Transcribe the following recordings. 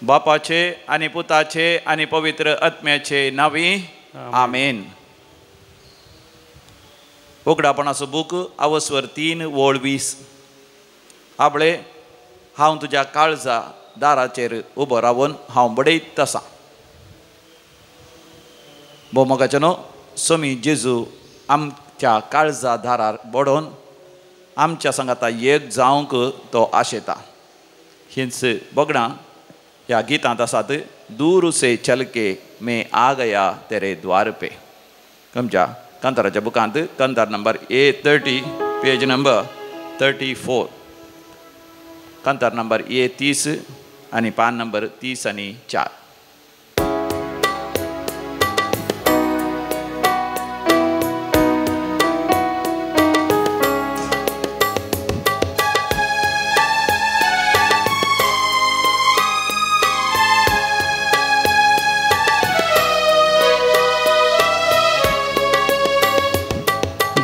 बापाचे आणि पुताचे आणि पवित्र आत्म्याचे नावी आमेन. उगडापणाचो बूक अवस्वर 3 वोळ 20. आपले हांव तुज्या काळजा दाराचेर उबो रावन हांव बडयत तसा. भोवमोगाच्यानो सोमी जेजू आमच्या काळजा दारार बडोवन आमच्या संगाता एक जावंक तो आशेता. हींच बोगडां ह्या गितांत आसात. दूर से चल के मैं आ गया तेरे द्वार पे. आमच्या कांताराच्या बुकांत कांतार नंबर A30 पेज नंबर 34. कांतार नंबर A30 आणि पान नंबर 30 आणि 4.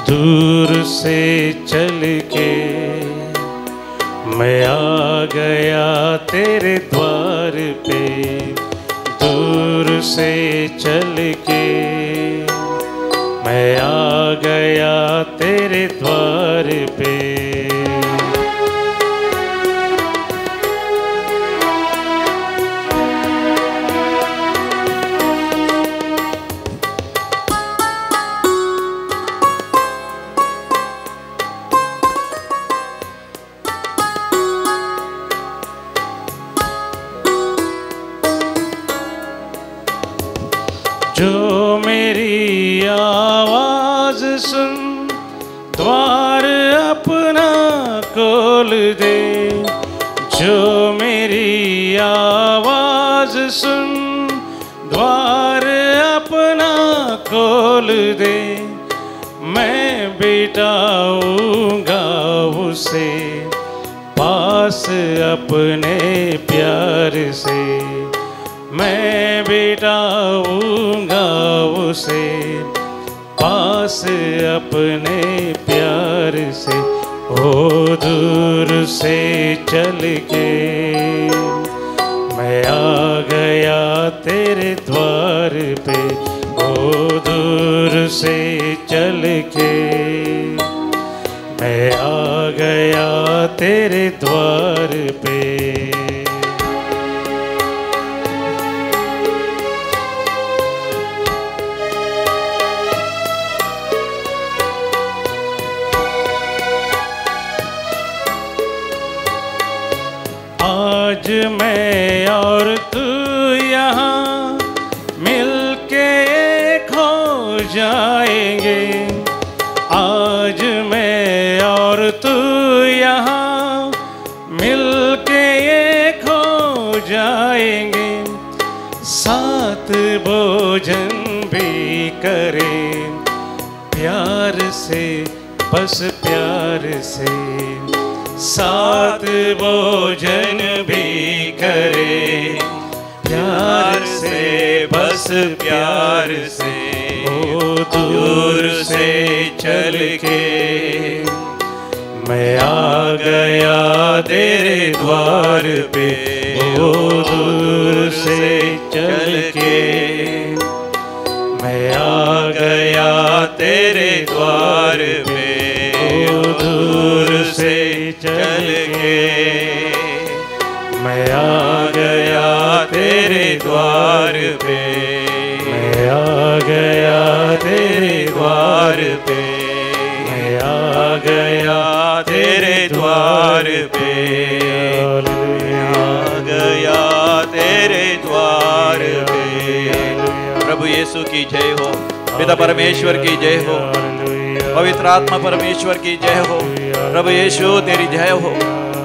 दूर से चल के मैं आ गया तेरे द्वार पे. दूर से चल के मैं आ गया तेरे द्वार पे. जो मेरी आवाज सुन द्वार अपना खोल दे. जो मेरी आवाज सुन द्वार अपना खोल दे. मैं बिठाऊंगा उसे पास अपने प्यार से. मैं बिठाऊंगा उसे पास अपने प्यार से. ओ दूर से चल के मैं आ गया तेरे द्वार पे. ओ दूर से चल के मैं आ गया तेरे द्वार पे. आज मैं और तू यहाँ मिलके एक हो जाएंगे. आज मैं और तू यहाँ मिलके एक हो जाएंगे. साथ भोजन भी करें प्यार से, बस प्यार से. साथ भोजन भी करे प्यार से, बस प्यार से. ओ दूर से चल के मैं आ गया तेरे द्वार पे. ओ दूर से चल के मैं आ गया तेरे द्वार पे. ओ दूर से चल के मैं आ गया तेरे द्वार पे. मैं आ गया तेरे द्वार पे. मैं आ गया तेरे द्वार पे. आ गया तेरे द्वार पे. प्रभु यीशु की जय हो. पिता परमेश्वर की जय हो. पवित्र आत्मा परमेश्वर की जय हो. प्रभु यीशु तेरी जय हो.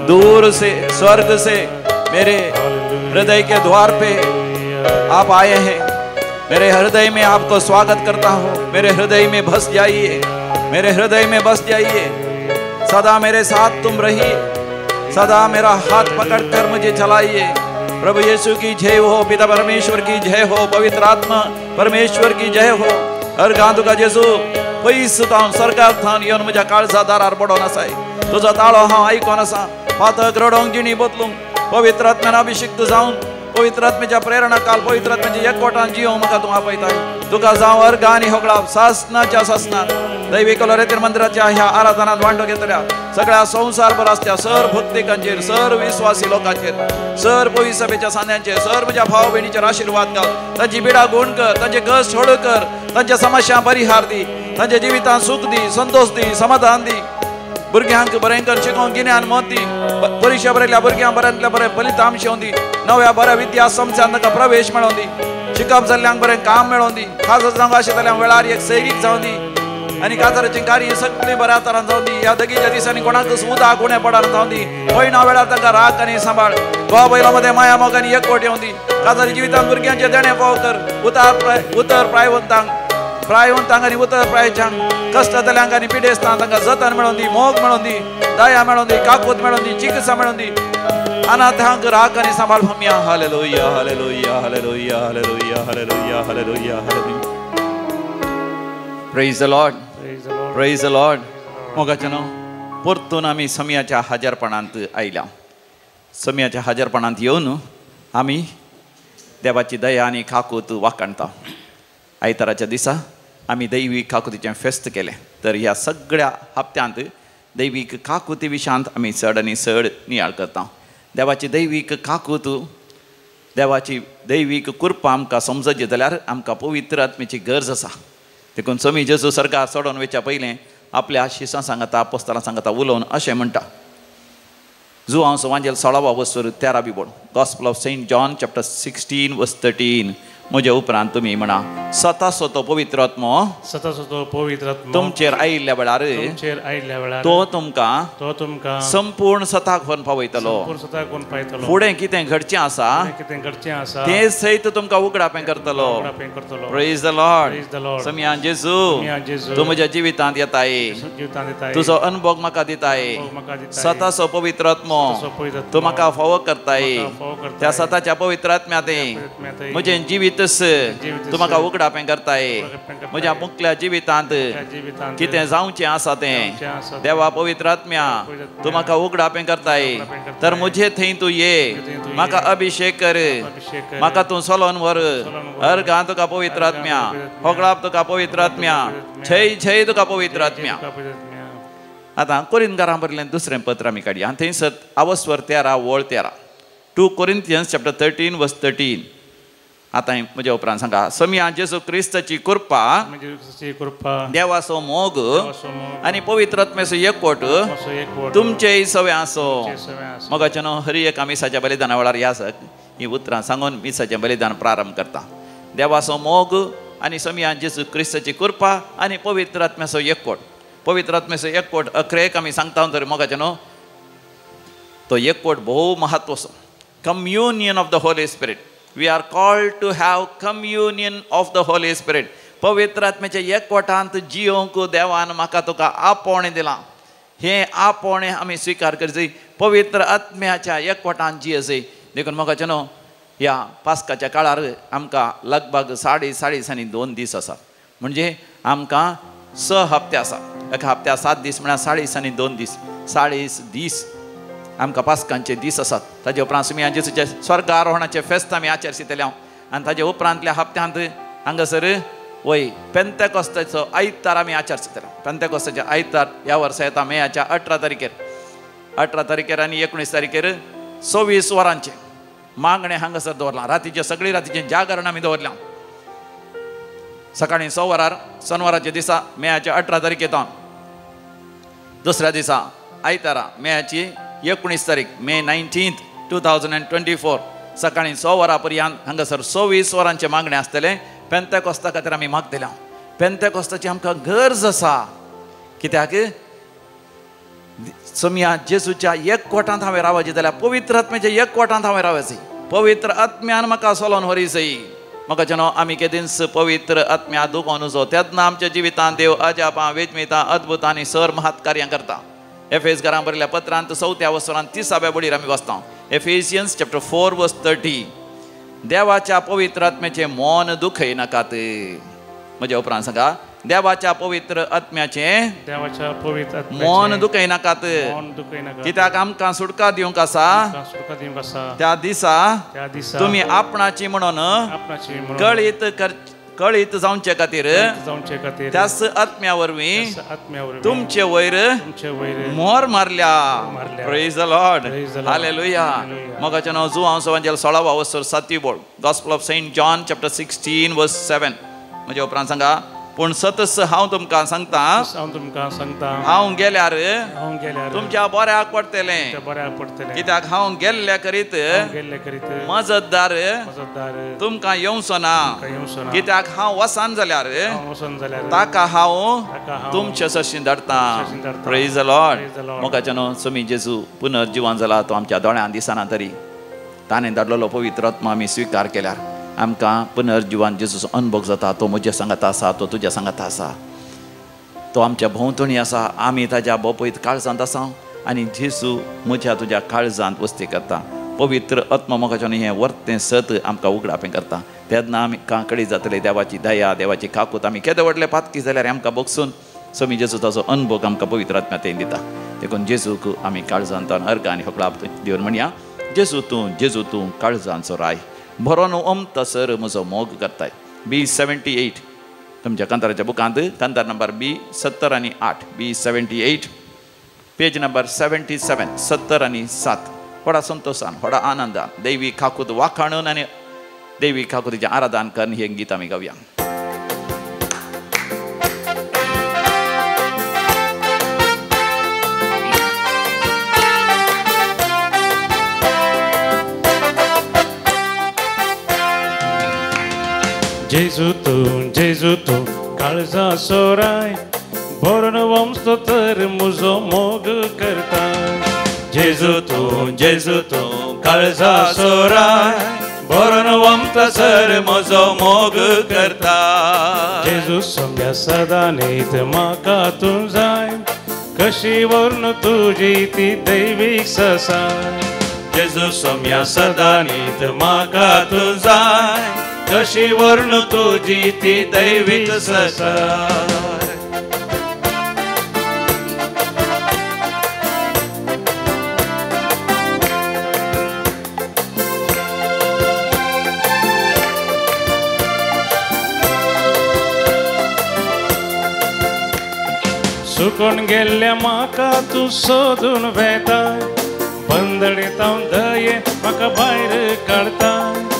दूर से स्वर्ग से मेरे हृदय के द्वार पे आप आए हैं. मेरे हृदय में आपको स्वागत करता हूँ. मेरे हृदय में बस जाइए. मेरे हृदय में बस जाइए. सदा मेरे साथ तुम रहिए. सदा मेरा हाथ पकड़कर मुझे चलाइए. प्रभु यीशु की जय हो. पिता परमेश्वर की जय हो. पवित्र आत्मा परमेश्वर की जय हो. हर गांधू का जेजू पयस जावन स्वर्गांतल्यान येवन म्हज्या काळजा दारार बडोवन आसाय. तुजो ताळो हांव आयकोन आसा. पातळ रडोंक जिणी बदलूंक पवित्र आत्म्यान अभिषिक्त जावन पवित्र आत्म्याच्या प्रेरणा काल पवित्र आत्म्याच्या एकवटान जियो म्हाका तूं आपयताय तुका जावं अर्घ आनी होगळा सासनाच्या सासनात दैवी कलोरेतीर मंदिराच्या ह्या आराधनात वांटो घेतल्या सगळ्या संसार भर आसत्या सर भक्तिकांचेर सर विश्वासी लोकांचेर सर पवित्र सभेच्या सांध्यांचेर सर म्हज्या भाव भयणीचेर आशीर्वाद घाल तांची बिडा गुण कर तांचे कश्ट हळू कर तांच्या समस्या परिहार दी तांच्या जिवितांत सुख दी संतोष दी समाधान दी भुरग्यांक बरें कर शिकोवंक गिन्यान मत दी परीक्षा बरयल्या भुरग्यांक बऱ्यांतल्या बरें फलितांश येवं दी नव्या बऱ्या विद्या संस्थांत ताका प्रवेश मेळोवन दी शिकप जाल्ल्यांक बरें काम मेळोवन दी खास जावंक अशें जाल्यार वेळार एक सैरीक जावं दी आनी काजाराची कार्य सगळीं बऱ्या तरान जावं दी ह्या दगीच्या दिसांनी कोणाकच उदाक उणें पडार जावं दी पयना वेळार तांकां राख आनी सांबाळ घोवा बैला मदें माया मोग आनी एकवट येवं दी काजारी जिवितांत भुरग्यांचे देणे फाव कर उतर प्रायवंतांक आनी उतर प्रायच्यांक कश्ट जाल्ल्यांक आनी पिडेस्तांक तांकां जतन मेळोवन दी मोग मेळोवन दी दया मेळोवन दी काकूत मेळोवन दी चिकित्सा मेळोवन दी अनाथांक राख आनी सांबाळ भम्या hallelujah hallelujah hallelujah hallelujah hallelujah hallelujah hallelujah praise the lord praise the lord मोगाचनो परतून आमी समयाच्या हाजरपणांत आयल्या समयाच्या हाजरपणांत येवन आमी देवाची दया आनी काकूत वाखणता आयताराच्या दिसा आमी दैवीक काकुतीचें फेस्त केलें तर ह्या सगळ्या हप्त्यांत दैवीक काकुती विशांत आमी चड आनी चड नियाळ करता देवाची दैवीक काकूत देवाची दैवीक कृपा आमकां समजची जाल्यार आमकां पवित्र आत्म्याची गरज आसा देखून समी जेजू सरकार सोडून वयच्या पयलें आपल्या शिसां सांगता अपोस्तलां सांगता उलोवन अशें म्हणटा जो हांव सुवांजेल 16 वस्वर 13 बिबोड gospel of Saint John chapter 16 verse 13 म्हज्या उपरांत तुमी म्हणा स्वता तो पवित्र आत्मो तुमचेर आयिल्ल्या वेळार तो तुमकां संपूर्ण सताक व्हरून पावयतलो फुडें कितें घडचें आसा तें सयत तुमकां उगडापें करतलो प्रेज द लॉर्ड समियान जेजू तूं म्हज्या जिवितांत येताय तुजो अनुभव म्हाका दिताय स्वताचो पवित्र आत्मो तूं म्हाका फावो करताय त्या स्वताच्या पवित्र आत्म्यांत म्हजें जिवीत तूं म्हाका उगडापें करताय म्हज्या मुखल्या जिवितांत कितें जावचें आसा तें देवा पवित्र आत्म्या तूं म्हाका उगडापें करताय तर म्हजे थंय तूं ये म्हाका अभिषेक कर म्हाका तूं चलोवन व्हर अर्घां तुका पवित्र आत्म्या होगळाप तुका पवित्र आत्म्या छय छय तुका पवित्र आत्म्या आतां कोरिंथकारां बरयलें दुसरें पत्र आमी काडया आनी थंयसर आवस्वर 13 वळ 13 2 कोरिंथियन्स चॅप्टर 13 वर्स 13 आतां म्हज्या उपरांत सांगा समिया जेजू क्रिस्ताची कृपा देवाचो मोग आनी पवित्र आत्म्याचो एकवट तुमचेय सवे आसो मोगाचें न्हू हरी एका मिसाच्या बलिदाना वेळार ह्या ही उतरां सांगून मिसाचें बलिदान प्रारंभ करता देवाचो मोग आनी समिया जेजू क्रिस्ताची कृपा आनी पवित्र आत्म्याचो एकवट पवित्र आत्म्याचो एकवट अखरेक आमी सांगता तर मोगाचें न्हू तो एकवट भोव म्हत्वाचो communion of the Holy spirit We are called to have communion of the Holy Spirit. पवित्र आत्म्याच्या एकवटांत जियोंक देवान म्हाका तुका आपोवणें दिलां हें आपोवणें आमी स्विकार करचें पवित्र आत्म्याच्या एकवटांत जियेचें देखून मोगाचें न्हू ह्या पास्काच्या काळार आमकां लगभग 2.5 दीस आसात म्हणजे आमकां 6 हप्ते आसात एका हप्त्याक 7 दीस म्हळ्यार 2.5 दीस 40 दीस आमकां पास्कांचे दीस आसात ताजे उपरांत तुमी जेजूचे स्वर्गारोहणाचे फेस्त आमी आचरशितले आनी ताजे उपरांतल्या हप्त्यांत हांगासर वय पेंतेकोस्ताचो आयतार आमी आचरशितले पेंतेकोस्ताचे आयतार ह्या वर्सा येता मेच्या 18 तारीखेर आनी 19 तारीखेर 26 वरांचे मागणें हांगासर दवरलां रातीचे सगळी रातीचें जागरण आमी दवरलां सकाळीं 6 वरार शेनवाराच्या दिसा मेच्या 18 तारखेर दुसऱ्या दिसा आयतारा मेची 19 तारीख मे 19th 2024 सकाळीं 6 वरां पर्यंत हांगासर 26 वरांचे मागणें आसतलें पेंतेकोस्ता खातीर आमी मागतल्या पेंतेकोस्ताची आमकां गरज आसा कित्याक समिया जेजूच्या एकवटांत हांवें रावचें जाल्यार पवित्र आत्म्याच्या एकवटांत हांवें रावचें पवित्र आत्म्यान म्हाका चलोवन व्हरीचय म्हाका न्हू आमी केदींच पवित्र आत्म्या दुखोवन उजो तेन्ना आमच्या जिवितांत देव अजापां वेचमितां अद्भुत आनी सर महत् कार्यां करता एफेसकारां बरयल्या पत्रांत 4थ्या वस्त्रांत 30व्या बडीर आमी वाचता एफेसियन्स चॅप्टर 4 वर्स 30 देवाच्या पवित्र आत्म्याचें मन दुखय नाकात म्हज्या उपरांत सांगा देवाच्या पवित्र आत्म्याचे देवाच्या पवित्र मन दुखय नाकात मन दुखयनाका कित्याक आमकां सुटका दिवंक आसा सुटका दिवंक आसा त्या दिसा तुम्ही आपणाची म्हणून आपणाची म्हणून कळीत जावचे खातीर जावचे खातीर त्याच आत्म्या वरवीं आत्म्यावर तुमचे वयर मोहर मारल्या प्रेज द लॉर्ड हालेलुया मोगाचें नांव जुआंव एवंजेल 16 वर्सर 7 बोल gospel of Saint John chapter 16 verse 7 म्हणजे उपरांत सांगा पूण सतस हांव तुमकां सांगता हांव गेल्यार तुमच्या बऱ्याक पडटलें कित्याक हांव गेल्ले करीत मजतदार तुमकां येवचो ना कित्याक हांव वसान जाल्यार ताका हांव तुमचे सशीं धाडटा प्रेज द लॉर्ड मोगाचें न्हू स्वामी जेजू पुनर्जीवन जाला तो आमच्या दोळ्यां दिसना तरी ताणें धाडलेलो पवित्र आत्मा आमी स्विकार केल्यार आमकां पुनर्जीवन जेजूचो अनुभव जाता तो म्हज्या सांगात आसा तो तुज्या सांगात आसा तो आमच्या भोंवतणी आसा आमी ताज्या बोपयत काळजांत आसा आनी जेजू म्हज्या तुज्या काळजांत वस्ती करता पवित्र आत्मा मोगाचें हें वर्तें सत आमकां उगडापें करता तेन्ना आमी कडी जातले देवाची दया देवाची काकूत आमी केदे व्हडले पातकी जाल्यार आमकां बोगसून स्वामी जेजू ताचो अनुभव आमकां पवित्र आत्म्यान दिता देखून जेजूक आमी काळजांत अर्घ आनी हकळा दिवन म्हणया जेजू तूं काळजांचो राय बरोन तसर म्हजो मोग करताय B78 तुमच्या कांताराच्या बुकांत कांतार नंबर B70 आणि 8 B78 पेज नंबर 77 70 आणि 7 व्हडा संतोषान व्हडा आनंदान दैवी काकूत वाखाणून आनी दैवी काकुतीचें आराधन करून हें गीत आमी गावया जेजू तू काळजा सोराय बरोन वमस्तो तर मुजो मोग करता जेजू तू काळजा सोराय बरोन वमतो तर म्हजो मोग करता जेजू सोम्या सदा न्हीत म्हाका तूं जाय कशी वर्ण तुजी ती दैवीक ससाय जेजू सोम्या सदा न्हीत म्हाका तूं जाय कशी वर्ण तुझी ती दैविक ससाय सुकून गेल्ल्या म्हाका तूं सोदून वेताय बंदडीत दये म्हाका भायर काडताय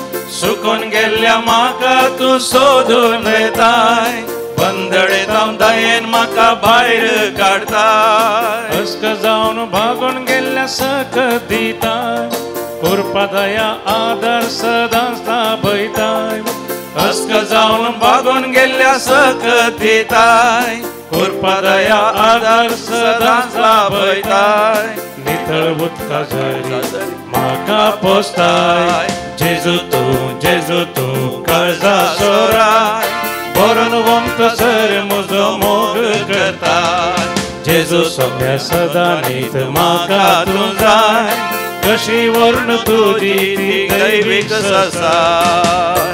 सुकून गेल्ल्या म्हाका तूं सोदून येताय बंदडेत दयेन म्हाका भायर काडताय अस्क जावन भागून गेल्ल्या सकत दिताय कृपा दया आदार सदांच लाभयताय अस्क जावन भागून गेल्ल्या सकत दिताय कृपा दया आदार सदांच लाभयताय नितळ उदका झरी म्हाका पोसताय जेजू तूं काळजा सोराय बरोन वमतो सर म्हजो मोग करता जेजू सोम्या सदा न्हीत म्हाका तूं जाय कशी वर्ण तुजी ती दैवीक ससाय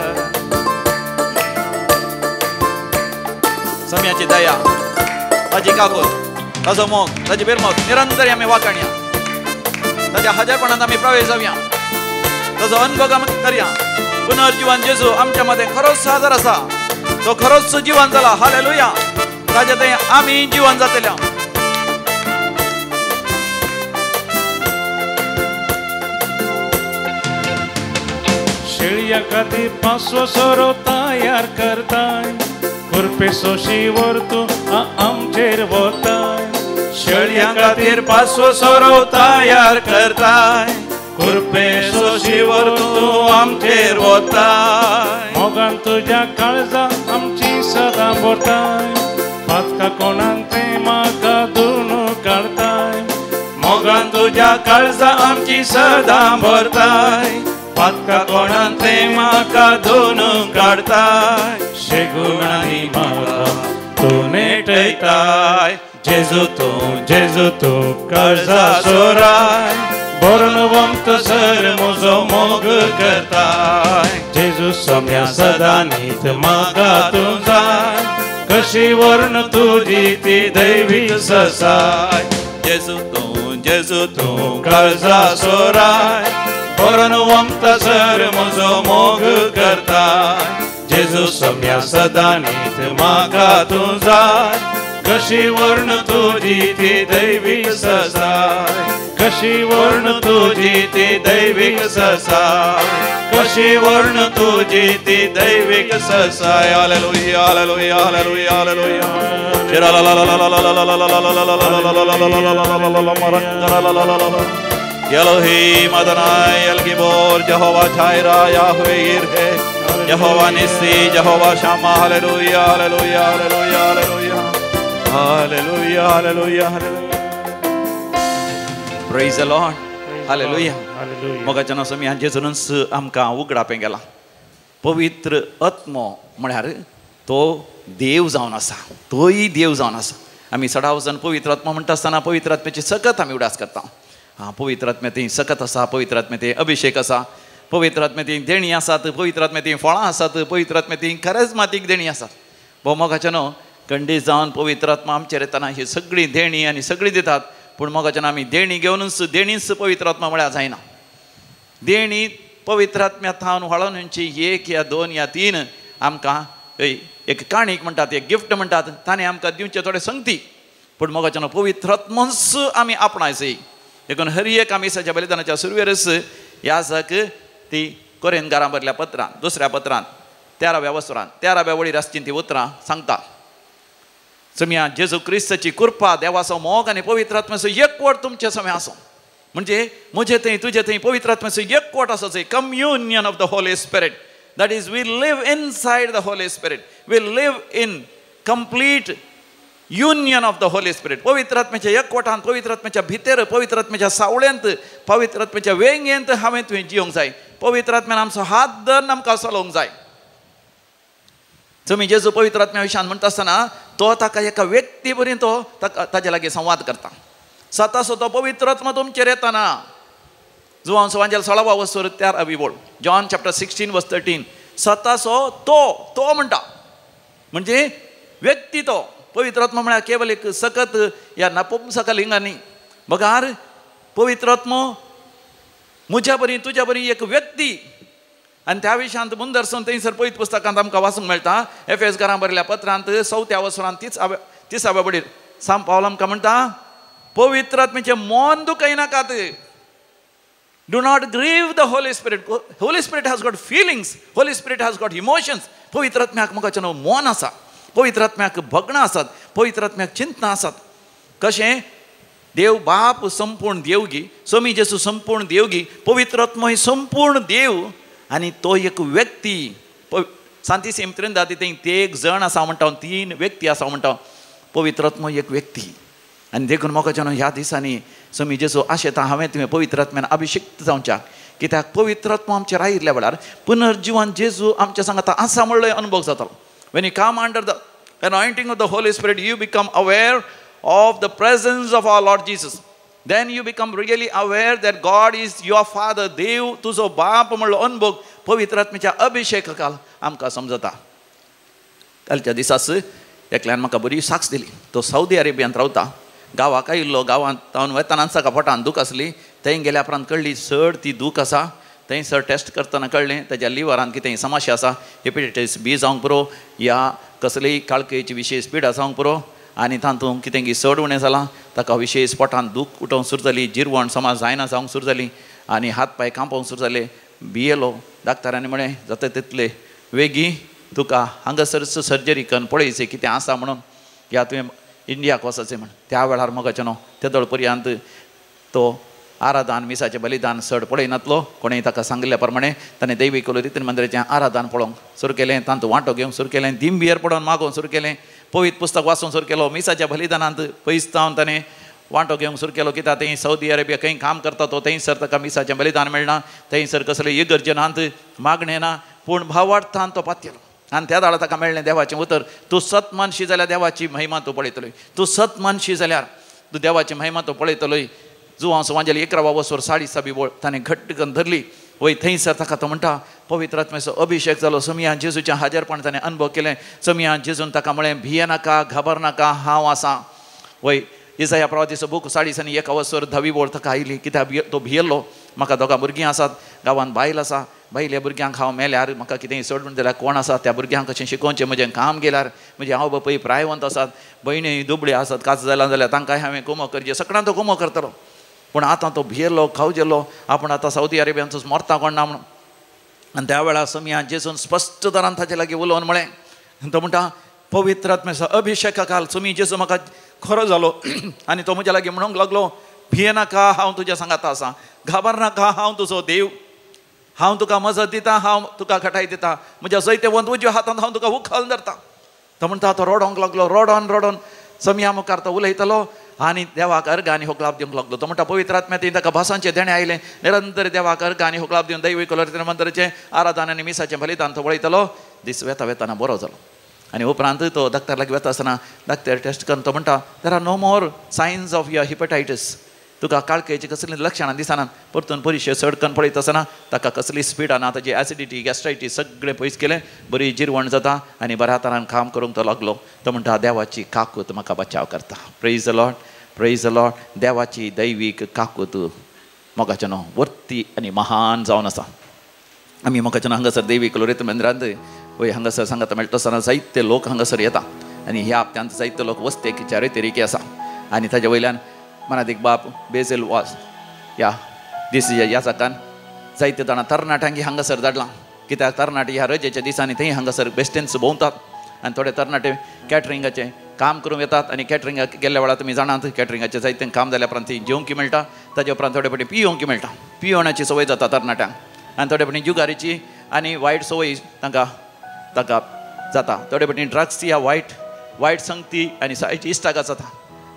सम्याची दया ताजी काकूत ताजो मोग ताजी बिरमोग निरंतर आमी वाखाणया ताज्या हजरपणांत आमी प्रवेश जावया ताजो अनुभव आमी करया पुनर्जीवन जेजू आमच्या मध्ये खरोच सादर आसा तो खरोच जीवन जाला हालेलुया ताजे थंय आमी जीवन जातल्या शेळया खातीर पांचवो सोरो तयार करताय खुरपे सोशी वर्तू आमचेर वताय शेळया खातीर पांचवो सोरो तयार करताय खुरपे सोशी वर्तू आमचेर वताय मोगान तुज्या काळजा आमची सदां भरताय पातका कोणान ते म्हाका धुवन काडताय मोगान तुज्या काळजा आमची सदां भरताय पातका कोणान ते म्हाका धुवन काडताय शेगुणांनी म्हाका तूं नेटयताय जेजू तूं काळजा सोराय बरोन वमतो सर म्हजो मोग करताय जेजू सोम्या सदा न्हीत म्हाका तूं जाय कशी वर्ण तुझी ती दैविक ससाय. जेजू तूं काळजा सोराय, पोरण वमता सर म्हजो मोग करताय. जेजू सोम्या सदां न्हीद म्हाका तूं जाय. कशी वर्ण तुझी ती दैविक ससाय. कशी वर्ण तुझी ती दैविक ससाय. कशी वर्ण तुझी ती दैविक ससाय. Hallelujah hallelujah hallelujah hallelujah. Elohim Adonai El Gibor, Jehovah Jireh, Yahweh Yireh, Jehovah Nissi, Jehovah Shammah. Hallelujah, hallelujah, hallelujah, hallelujah, hallelujah, hallelujah, hallelujah. Praise the Lord. Hallelujah. मोगाच्या समी हांचे जुनूस आमकां उगडापें गेला. पवित्र आत्मो म्हळ्यार तो देव जावन आसा, तोय देव जावन आसा. आमी सडा वचून पवित्र आत्मा म्हणटा आसतना पवित्र आत्म्याची सकत आमी उडास करता. पवित्र आत्म्या ती सकत आसा, पवित्र आत्म्या ती अभिषेक आसा, पवित्र आत्म्या ती देणी आसात, पवित्र आत्म्या ती फळां आसात, पवित्र आत्म्या ती खरेजमातीक देणी आसात. मोगाच्या न्हू खंडीत जावन पवित्र आत्मा आमचेर येतना ही सगळी देणी आनी सगळी दितात. पूण मोगाच्यान आमी देणी घेवनूच देणीच पवित्र आत्मा म्हळ्यार जायना. देणी पवित्र आत्म्या थावन वळोवन खंयची 1 या 2 या 3 आमकां एक काणीक म्हणटात, एक गिफ्ट म्हणटात, ताणें आमकां दिवचे थोडे संगती. पूण मोगाच्यान पवित्र आत्मोच आमी आपणायचो. देखून हर एक आमी दिसाच्या बलिदानाच्या सुरवेरस याजक ती कोरिंथकारां बरयल्या पत्रांत, दुसऱ्या पत्रांत 13व्या वसरांत 13व्या वळीर आसची ती उतरां सांगता. समिया जेजू क्रिस्ताची कृपा, देवाचो मोग आनी पवित्र आत्म्याचो एकवट तुमचे समें आसूं. म्हणजे म्हजे थंय तुजे थंय पवित्र आत्म्याचो एकवट आसो, communion of the Holy Spirit. That is we live inside the Holy Spirit. We live in complete union of the Holy Spirit. पवित्र आत्म्याच्या एकवटांत, पवित्र आत्म्याच्या भितर, पवित्र आत्म्याच्या सावळ्यांत, पवित्र आत्म्याच्या वेंगेंत हांवें तुवें जियोंक जाय. पवित्र आत्म्यान आमचो हात धरून आमकां चलोवंक जाय. तुमी जेजू पवित्र आत्म्या विशयान म्हणटा आसतना तो ताका एका व्यक्ती बरी तो ताजे लागीं संवाद करता. स्वताचो तो पवित्र आत्मा तुमचेर येतना जुवांस वांजेल 16वा वसर 13वी बोल जॉन चॅप्टर 16 वर्स 13 स्वताचो तो म्हणटा. म्हणजे व्यक्ती तो पवित्र आत्मा म्हळ्यार केवळ एक सकत या नपुंसक लिंगांनी. बगार पवित्र आत्मो म्हज्या बरी तुज्या बरी एक व्यक्ती. आनी त्या विशयांत मुंदरसून थंयसर पळयत पुस्तकांत आमकां वाचूंक मेळटा. एफेसकारां बरयल्या पत्रांत 4व्या वसरांत 30व्या बडीर सांत पावल आमकां म्हणटा, पवित्र आत्म्याचें मन दुखय नाकात. Do not grieve the Holy Spirit. Holy Spirit has got feelings. Holy Spirit has got emotions. पवित्र आत्म्याक मोगाचें मन आसा. पवित्र आत्म्याक भगणां आसात. पवित्र आत्म्याक चिंतनां आसात. कशें देव बाप संपूर्ण देवगी, स्वामी जेजू संपूर्ण देवगी, पवित्र आत्मा ही संपूर्ण देव आनी तो एक व्यक्ती. सांतीसीम त्रिंदा थंय ते एक जण आसा म्हणटा, 3 व्यक्ती आसा म्हणटा. पवित्र आत्मा एक व्यक्ती. आनी देखून मोगाचें ह्या दिसांनी स्वामी जेजू आशेता हांवें तुवें पवित्र आत्म्यान अभिषेक्त जावच्याक. कित्याक पवित्र आत्मा आमचेर आयिल्ल्या वेळार पुनर्जीवन जेजू आमच्या सांगाता आसा म्हणलो अनुभव जातालो. When you come under the anointing of the Holy Spirit, you become aware of the presence of our Lord Jesus. Then you become really aware that God is your Father. देव तुजो बाप म्हणलो अनुभव पवित्र आत्म्याच्या अभिषेकाक आमकां समजता. कालच्या दिसास एकल्यान म्हाका बरी साक्ष दिली. तो सौदी अरेबियांत रावता. गांवाक आयिल्लो. गांवांत तावन वताना ताका पोटान दूख आसली. थंय गेल्या उपरांत कळ्ळी चड ती दूख आसा. थंयसर टेस्ट करतना कळ्ळें ताच्या लिवरान कितें समस्या आसा. हेपेटायटीस बी जावंक पुरो या कसलीय काळखेची विशेश पिडा जावंक पुरो. आनी तातूंत कितें चड उणें जालां. ताका विशेश पोटान दूख उठोवंक सुरू जाली. जिरवण समाज जायना जावंक सुरू जाली. आनी हात पांय कांपोवंक सुरू जाले. भियेलो. डाक्टरांनी म्हळें जाता तितले वेगी तुका हांगासरच सर्जरी करून पळयचें कितें आसा म्हणून. या तुवें इंडियाक वचचें म्हण. त्या वेळार मोगाचें न्हू तेदोळ पर्यंत तो आराधन मिसाचें बलिदान चड पळयनातलो. कोणेंय ताका सांगिल्ल्या प्रमाणे ताणें दैवीक रितीन मंदिराचें आराधन पळोवंक सुरू केलें. तातूंत वांटो घेवंक सुरू केलें. दिंबियर पडोवन मागोवंक सुरू केलें. पवित्र पुस्तक वाचूंक सुरू केलो. मिसाच्या बलिदानांत पयसतावन ताणें वांटो घेवंक सुरू केलो. कित्याक थंय सौदी अरेबिया खंय काम करता तो थंयसर ताका मिसाचें बलिदान मेळना. थंयसर कसले इगर्जनांत मागणें ना. पूण भावार्थान तो पातयलो. आनी त्या दाडा ताका मेळ्ळें देवाचें उतर. तूं सत मानशी जाल्यार देवाची महिमा तूं पळयतलोय. तूं सत मानशी जाल्यार तूं देवाची महिमा तूं पळयतलोय. जुवांस वांजेली 11वा वसर 40 बोळ ताणें घट्ट करून धरली. वय थंयसर ताका तो म्हणटा पवित्र आत्म्याचो अभिषेक जालो समिया जेजूच्या हाजरपण ताणें अनुभव केलें समिया जेजून ताका म्हळें भियेनाका घाबरनाका हांव आसां वय इसाया प्रवादीचो बूक 1:10 बोळ ताका आयली कित्याक तो भियेल्लो म्हाका दोगां भुरगीं आसात गांवांत बायल आसा बायल्या भुरग्यांक हांव मेल्यार म्हाका कितेंय सोडून जाल्यार कोण आसा त्या भुरग्यांक कशें शिकोवचें म्हजें काम गेल्यार म्हजे आवय बापूय प्रायवंत आसात भयणी दुबळ्यो आसात काज जालां जाल्यार तांकांय हांवें कुमो करचें सगळ्यांक तो कुमो करतलो पूण आतां तो भियेल्लो खावजेल्लो आपूण आतां सावदी अरेबियांचो मरता कोण ना म्हणून आनी त्या वेळार समिया जेजून स्पश्ट तरान ताचे लागीं उलोवन म्हळें तो म्हणटा पवित्र आत्म्याचो अभिषेका काल तुमी जेजू म्हाका खरो जालो आनी तो म्हज्या लागीं म्हणूंक लागलो भियेनाका हांव तुज्या सांगात आसां घाबरनाका हांव तुजो देव हांव तुका मजत दिता हांव तुका खटाय दिता म्हज्या जायते वंदुज्यो हातांत हांव तुका उखल धरता तो म्हणटा तो रडोंक लागलो रडोन समिया मुखार तो उलयतलो आनी देवाक अर्घ आनी होकलाप दिवंक लागलो तो म्हणटा पवित्र आत्म्यान ताका भासांचे देणे आयले निरंतर देवाक अर्घ आनी होकलाप दिवन दैवीक मंदिराचें आराधन आनी मिसाचें बलिदान तो वळयतलो दीस वेताना बरो जालो आनी उपरांत तो डॉक्टर लागीं वता आसतना डॉक्टर टेस्ट करून तो म्हणटा there are no more signs of your hepatitis तुका काळकेची कसली लक्षणां दिसनात परतून परिशे चडकन पळयत आसतना ताका कसली स्पीड ना ताची एसिडिटी गॅस्ट्रायटीस सगळें पयस केलें बरी जिरवण जाता आनी बऱ्या तरान काम करूंक तो लागलो तो म्हणटा देवाची काकूत म्हाका बचाव करता प्रेज द लॉर्ड देवाची दैवीक काकूत मोगाचें न्हू वर्ती आनी महान जावन आसा आमी मोगाचें हांगासर दैवीक लोरयत मंदिरांत वय हांगासर सांगता मेळटा आसतना जायते लोक हांगासर येता आनी ह्या हप्त्यांत जायते लोक वस्तेकीच्या रिती आसा आनी ताच्या वयल्यान मनात एक बाप बेझल वास ह्या ह्या जाकान जायते जाणां तरणाट्यांक हांगासर धाडलां कित्याक तरणाटे ह्या रजेच्या दिसांनी थंय हांगासर बेस्टेन्स भोंवतात आनी थोडे तरणाटे कॅटरिंगाचें काम करूंक येतात आनी कॅटरिंगाक गेल्ल्या वेळार तुमी जाणात कॅटरिंगाचें जायतें काम जाल्या उपरांत थंय जेवंक मेळटा ताजे उपरांत थोडे फावटी पियोवंक मेळटा पियोवण्याची संवय जाता तरणाट्यांक आनी थोडे फावटी जुगारीची आनी वायट संवय ताका जाता थोडे फावटी ड्रग्स ह्या वायट संगती आनी सायची इश्टागात जाता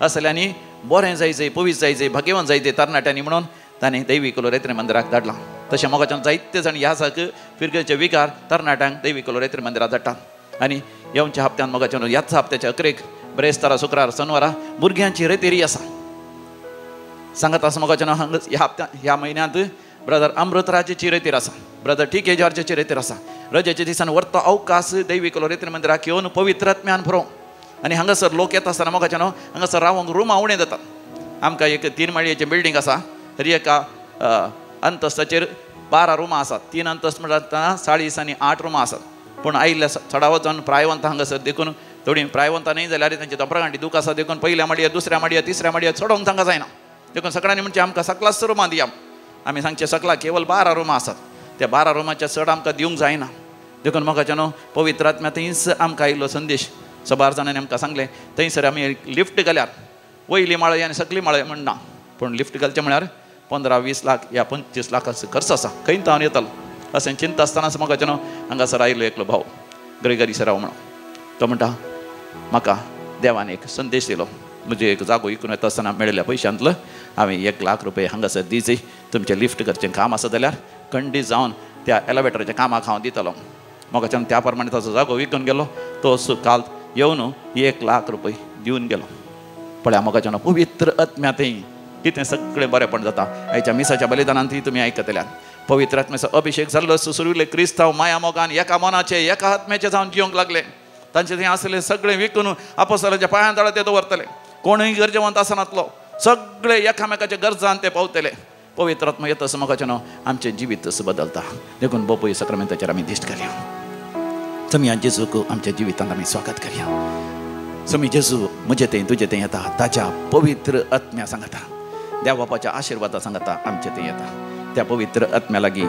असल्यांनी बरें जाय पवित्र जाय भाग्यवान जाय तरणाट्यांनी म्हणून ताणें दैवीक लोरयत्र मंदिराक धाडलां तशें मोगाच्यान जायते जाण ह्या साक फिरगेचे विकार तरणाट्यांक दैवीक लोरयत्र मंदिराक धाडटात आनी येवच्या हप्त्यान मोगाच्यान ह्याच हप्त्याच्या अकरेक ब्रेस्तारा शुक्रार शनिवारा भुरग्यांची रेतेरी आसा सांगत आसा मोगाच्यान ह्या म्हयन्यांत ब्रदर अमृतराजेची रेतीर आसा ब्रदर टी के जॉर्जाची रेतीर आसा रजेच्या दिसान व्हरतो अवकाश दैवीक लोरयत्र मंदिराक येवन पवित्र आत्म्यान भरोवंक आनी हांगासर लोक येता आसतना मोगाच्यान हांगासर रावंक रुमां उणें जातात आमकां एक 3 माळयेचें बिल्डींग आसा तरी एका अंतस्ताचेर 12 रुमां आसात 3 अंतस्त म्हणटा 40 आनी 8 रुमां आसात पूण आयिल्ल्या चडावत जावन प्रायवंत हांगासर देखून थोडीं प्रायवंतां न्हय जाल्यार तांचे दोपरागांठी दूख आसा देखून पयल्या माळयेर दुसऱ्या माळयेर तिसऱ्या माळयेर चडोवंक तांकां जायना देखून सगळ्यांनी म्हणचे आमकां सकलास रुमां दिया आमी सांगचे सकला केवळ 12 रुमां आसात त्या 12 रुमाच्या चड आमकां दिवंक जायना देखून म्हाका पवित्र आत्म्या थंयच आमकां आयिल्लो संदेश 12 जाणांनी आमकां सांगलें थंयसर आमी लिफ्ट घाल्यार वयली माळय आनी सकली माळय म्हणना पूण लिफ्ट घालचें म्हळ्यार 15-20 लाख या 25 लाखाचो खर्च आसा खंय हांव येतालो अशें चिंता आसतनाच म्हाका हांगासर आयिल्लो एकलो भाव ग्रेगरी सराव म्हणून तो म्हणटा म्हाका देवान एक संदेश दिलो म्हणजे एक जागो विकून येता आसतना मेळिल्ल्या पयशांतलो हांवें 1 लाख रुपया हांगासर दिवचे तुमचें लिफ्ट करचें काम आसा जाल्यार खंडीत जावन त्या एलिवेटराच्या कामाक हांव दितलो म्हाका त्या प्रमाणे ताचो जागो विकून गेलो तो काल येवन 1 लाख रुपया दिवन गेलो पळया म्हाका पवित्र आत्म्यातय कितें सगळें बरेंपण जाता आयच्या मिसाच्या बलिदानांतय तुमी आयकतल्यात पवित्र आत्म्याचो अभिषेक जाल्लो सुसुरिल्ले क्रिस्तांव माया मोगान एका मनाचे एका आत्म्याचे जावन जिवंक लागले तांचे थंय आसलें सगळें विकून आपोस्तलाच्या पांयां तळा ते दवरतले कोणूय गरजेवंत आसनातलो सगळे एकामेकाच्या गरजान ते पावतले पवित्र आत्मा येता असं म्हाका आमचें जिवीत असं बदलता देखून बोपय सक्रामेंताचेर आमी दिश्ट करया समी जेजूक आमच्या जिवितांत आमी स्वागत करया समी जेजू म्हजें तें तुजें तें येता ताच्या पवित्र आत्म्या सांगता देव बापाच्या आशिर्वादा सांगता आमचें तें येता त्या पवित्र आत्म्या लागीं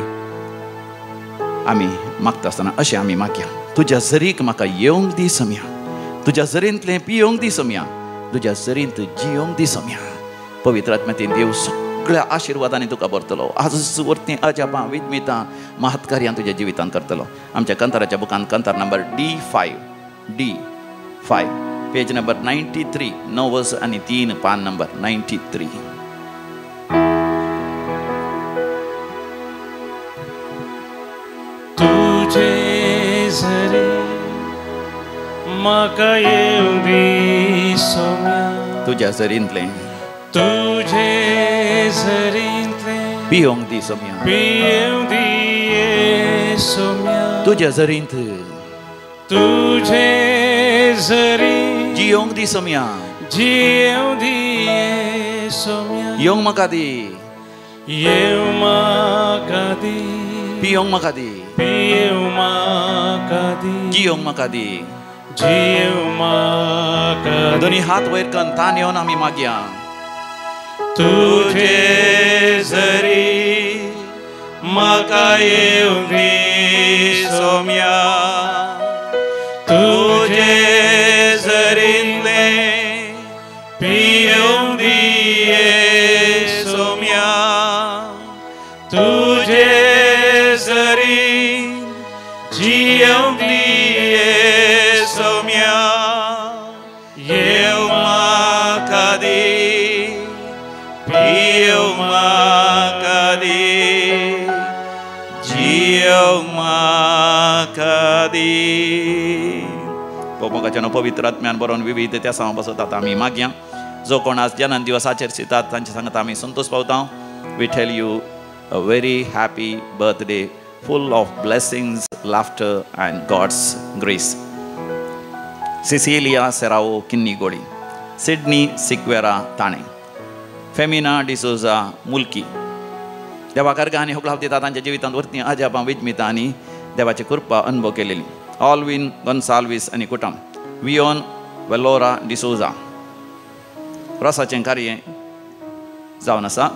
आमी मागता आसतना अशें आमी मागया तुज्या झरीक म्हाका येवंक दी सम्या तुज्या झरींतलें पियोंक दी सम्या तुज्या झरींत जियोंक दी सम्या पवित्र आत्म्यान देव सगळ्या आशिर्वादांनी तुका भरतलो आजच वर्ती अजापां विद्मितां महत्कार्यां तुज्या जिवितांत करतलो आमच्या कंताराच्या बुकांत कंतार नंबर D5 पेज नंबर 93 9 वर्स आनी 3 पान नंबर 93 तुझे झरे म्हाका येवं दी सोम्या तुज्या झरींतलें तुझे झरींतलें पियोंक दी सोम्या पियोंक दी येसू तुझ्या झरींत तुझे जरी जियोंक दी सोम्या जियो दिये सोम्या येवंक म्हाका दी येव म्हाका दी पियोंक म्हाका दी पियो म्हाका दी जियोंक म्हाका दी जियो म्हाका दी दोनी हात वयर करून तान येवन आमी मागया तुझे जरी म्हाका येव दी सोम्या तुझे जरींतले पियो दिये सोम्या तुझे जरी जियो दिये सोम्या येव म्हाका दी पियो म्हाका दी जियो म्हाका दी मोगाच्यान पवित्र आत्म्यान बरोवन विविध त्या सांग बसत आतां आमी मागया जो कोण आज जन्म दिवसाचेर सितात तांचे सांगता आमी संतोष पावता we tell you a very happy birthday full of blessings laughter and God's grace Cecilia Serrao Kinnigoli Sydney Sequeira ताणे फेमिना डिसोजा मुल्की देवाकार गाणी होकला दिता तांच्या जिवितांत वर्ती अजापां विजमिता आनी देवाची कृपा अनुभव केलेली ऑलविन गॉन्साल्वीस आनी कुटुंब वियोन वेलोरा डिसोजा रोसाचें कार्य जावन आसा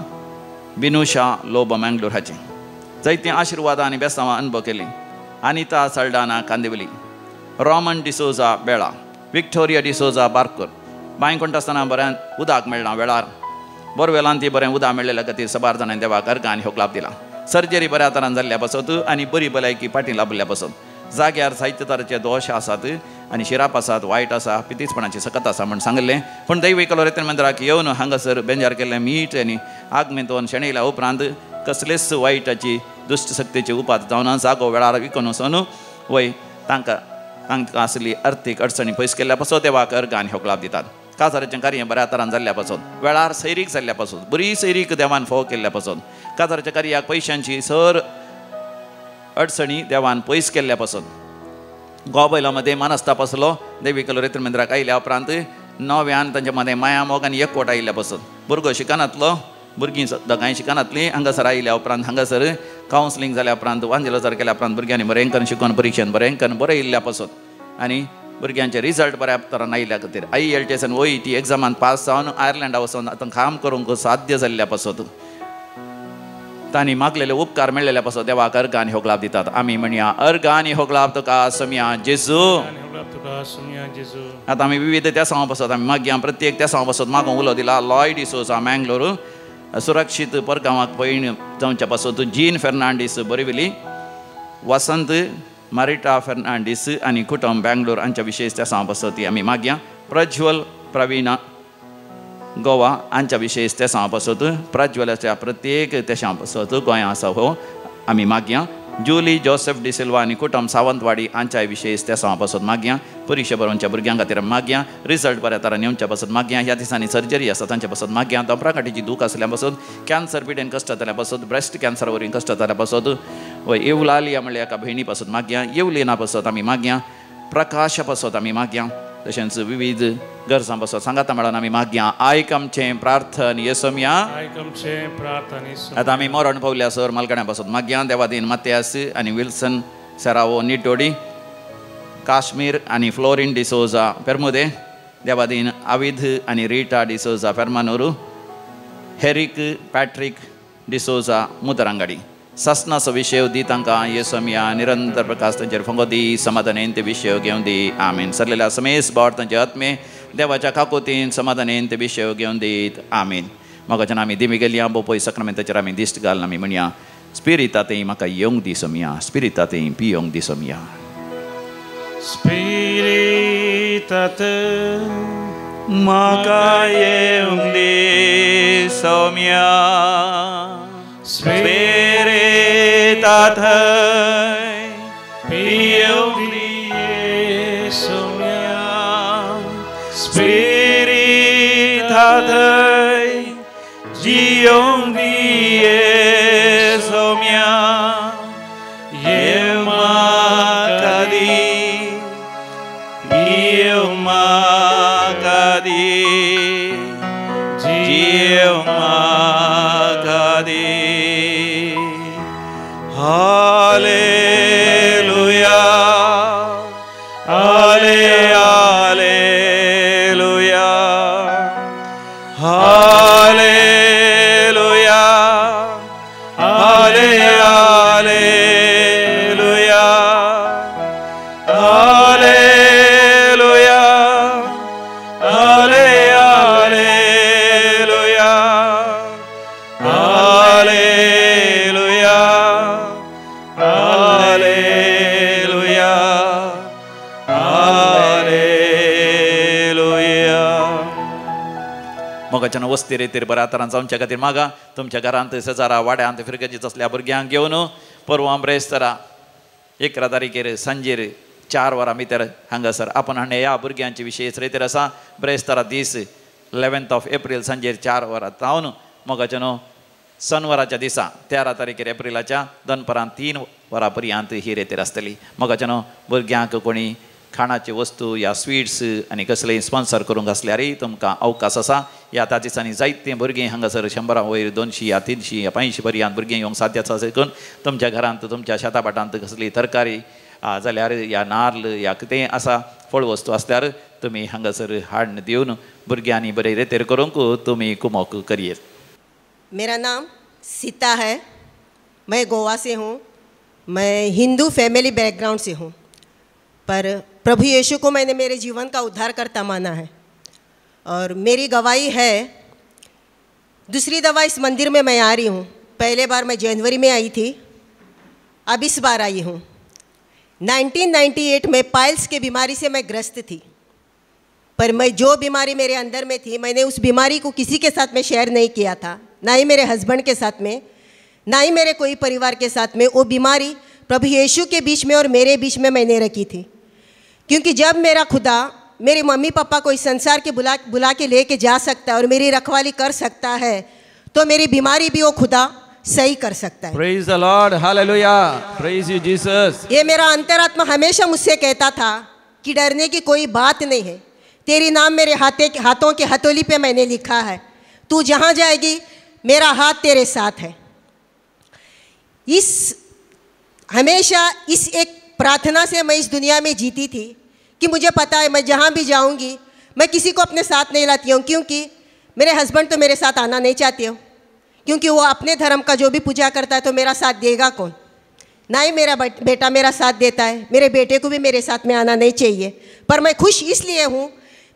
बिनुशा लोब मँगलोर हाचें जायतीं आशिर्वादां आनी बेसांवां अनुभव केली अनिता सल्डाना कांदिवली रॉमन डिसोजा बेळा विक्टोरिया डिसोजा बारकर बांय कोणटा आसतना बरें उदक मेळना वेळार बोरवेलांत ती बरें उदक मेळ्ळेल्या खातीर 12 जाणांनी देवाकार गाणी होक लाभ दिला सर्जरी बऱ्या तरान जाल्ल्या पासत आनी बरी भलायकी फाटीं लाभल्या पासत जाग्यार जायते तरेचे दोश आसात आनी शिराप आसात वायट आसा पितीचपणाची सकत आसा म्हण सांगलें पूण दैवी कलोरेतन मंदिराक येवन हांगासर बेंजार केल्लें मीठ आनी आग मेंतोवन शेणयल्या उपरांत कसलेच वायटाची दुश्ट शक्तीची उपात जावन जागो वेळार विकून वचून वय तांकां आसली अर्थीक अडचणी पयस केल्ल्या पासत देवाक अर्गान होक लाभ दितात काजाराचें कार्य बऱ्या तरान जाल्ल्या पासून वेळार सैरीक जाल्ल्या पासून बरी सैरीक देवान फोव केल्ल्या पासून काजाराच्या कार्याक पयशांची सर अडचणी देवान पयस केल्ल्या पासून गोबायला मध्ये मनस्ताप आसलो देवी कलोरेतन मंदिराक आयल्या उपरांत नव्यान तांच्या मदें माया मोग आनी एकवट आयिल्ल्या पासून भुरगो शिकनातलो भुरगीं दोगांय शिकनातलीं हांगासर आयिल्ल्या उपरांत हांगासर कावन्सिलींग जाल्या उपरांत वांजेलोजार केल्या उपरांत भुरग्यांनी बरें करून शिकून परिक्षेन बरें करून बरें येयल्ल्या पासून आनी भुरग्यांचे रिजल्ट बऱ्या तरान आयिल्ल्या खातीर IELTS आनी OET एग्जामान पास जावन आयर्लंडा वचून आतां काम करूंक साध्य जाल्ल्या पासून तांणी मागलेले उपकार मेळ्ळेल्या पासून देवाक अर्गान होक लाभ दितात आमी म्हणया अर्गान होक लाभ तुका सोम्या जेजू आतां आमी विविध त्या सांग पासत आमी मागया प्रत्येक त्या सांग पासत मागोवंक उलो दिला लॉयड डिसोजा मँगलोर सुरक्षीत परगांवाक पैण जावच्या पासत जीन फेर्नांडीस बोरिवली वसंत मारिटा फेर्नांडीस आनी कुटुंब बँगलोर हांच्या विशेष त्या सांग पासत आमी मागया प्रज्वल प्रवीणा गोवा हांच्या विशेष त्या सांग पासत प्रज्वलाच्या प्रत्येक त्या सांग पासत गोंया आसा हो आमी मागया जुली जोसेफ डिसिल्वा आनी कुटुंब सावंतवाडी हांच्या विशेष त्या सांग पासत मागया परिक्षा बरोवच्या भुरग्यां खातीर मागया रिजल्ट बऱ्या तरान येवच्या पासत मागया ह्या दिसांनी सर्जरी आसा तांच्या पासत मागया दोंपराकाठीची दूख आसल्या पासत कॅन्सर पिडेन कश्ट जाल्या पासत ब्रेस्ट कॅन्सर वरीं कश्ट जाल्या पासत व येवलालिया म्हणल्या एका भयणी पासत मागया येवलिना पासत आमी मागया प्रकाशा पासत आमी मागया तशेंच विविध गरजां पासत सांगाता मेळोन आमी मागया आयक आमचें प्रार्थन येसोम्या आतां आमी मरण पावल्या सर मालकड्या पासत मागया देवादीन मात्यास आनी विल्सन सेरावो निटोडी काश्मीर आनी फ्लोरिन डिसोजा पेर्मुदे देवादीन आविध आनी रिटा डिसोजा फेर्मानूर हेरिक पॅट्रिक डिसोजा मुदरांगाडी ससनाचो विशय दी तांकां येसोम्या निरंतर प्रकाश तांचेर फंगो दी समाधानेन ते विशय घेवन दी आमीन सरलेल्या समेस बावड तांचे आत्मे देवाच्या काकुतीन समाधानेन ते विशय घेवन दीत आमीन मोगाच्यान आमी दिमी गेली बोपय सक्रामेंताचेर आमी दिश्ट घालून आमी म्हणया स्पिरितांतय म्हाका येवंक दी सोम्या स्पिरितांतय पियोंक दी सोम्या स्पिरितात म्हाका येवंक दी सोम्या स्पिरितात पियोंक दी सोम्या स्पिरितात जियोंक दी सोम्या येव hallelujah hallelujah hallelujah hallelujah hallelujah hallelujah hallelujah hallelujah hallelujah. मोगाच्यान वस्ती रेतीर बऱ्या तरान जावच्या खातीर मागा तुमच्या घरांत शेजारा वाड्यांत फिरगेचीच असल्या भुरग्यांक घेवन परवा ब्रेस्तरा 11 तारखेर सांजेर 4 वरां भितर हांगासर आपण हाडणे ह्या भुरग्यांचे विशेष रेतीर आसा. ब्रेस्तारा दीस 11 एप्रील सांजेर 4 वरां जावन मोगाच्यान शनवाराच्या दिसा 13 तारखेर एप्रिलाच्या दनपरां 3 वरां पर्यंत ही रेतीर आसतली. मोगाच्यान भुरग्यांक कोणी खाणाची वस्तू या स्वीट्स आनी कसलेय स्पॉन्सर करूंक आसल्यारय तुमकां अवकाश आसा. ह्या त्या दिसांनी जायते भुरगीं हांगासर 100 वयर 200 या 300 या 500 पर्यंत भुरगीं येवंक साध्य आसा. देखून तुमच्या घरांत तुमच्या शेतापाटांत कसली तरकारी जाल्यार या नाल्ल या कितेंय आसा फळ वस्तू आसल्यार तुमी हांगासर हाडून दिवन भुरग्यांनी बरे रेतेर करूंक तुमी कुमक करियेत. मेरा नाम सीता है, मैं गोवा से हूँ. मैं हिंदू फैमिली बैकग्राउंड से हूँ, पर प्रभु यीशु को मैंने मेरे जीवन का उद्धारकर्ता माना है. और मेरी गवाही है, दूसरी दफ़ा इस मंदिर में मैं आ रही हूँ. पहले बार मैं जनवरी में आई थी, अब इस बार आई हूँ. 1998 में पाइल्स की बीमारी से मैं ग्रस्त थी, पर मैं जो बीमारी मेरे अंदर में थी मैंने उस बीमारी को किसी के साथ में शेयर नहीं किया था, ना ही मेरे हस्बैंड के साथ में, ना ही मेरे कोई परिवार के साथ में. वो बीमारी प्रभु यीशु के बीच में और मेरे बीच में मैंने रखी थी. क्योंकि जब मेरा खुदा मेरे मम्मी पापा को इस संसार के बुला के लेके जा सकता है और मेरी रखवाली कर सकता है, तो मेरी बीमारी भी वो खुदा सही कर सकता है. Praise the Lord, hallelujah, praise you Jesus. ये मेरा अंतरात्मा हमेशा मुझसे कहता था कि डरने की कोई बात नहीं है, तेरी नाम मेरे हाथों के हथौली पे मैंने लिखा है, तू जहाँ जाएगी मेरा हाथ तेरे साथ है. हमेशा इस एक प्रार्थना से मैं इस दुनिया में जीती थी कि मुझे पता है मैं जहाँ भी जाऊँगी मैं किसी को अपने साथ नहीं लाती हूँ, क्योंकि मेरे हस्बैंड तो मेरे साथ आना नहीं चाहते हो, क्योंकि वो अपने धर्म का जो भी पूजा करता है तो मेरा साथ देगा कौन. ना ही मेरा बेटा मेरा साथ देता है, मेरे बेटे को भी मेरे साथ में आना नहीं चाहिए. पर मैं खुश इसलिए हूँ,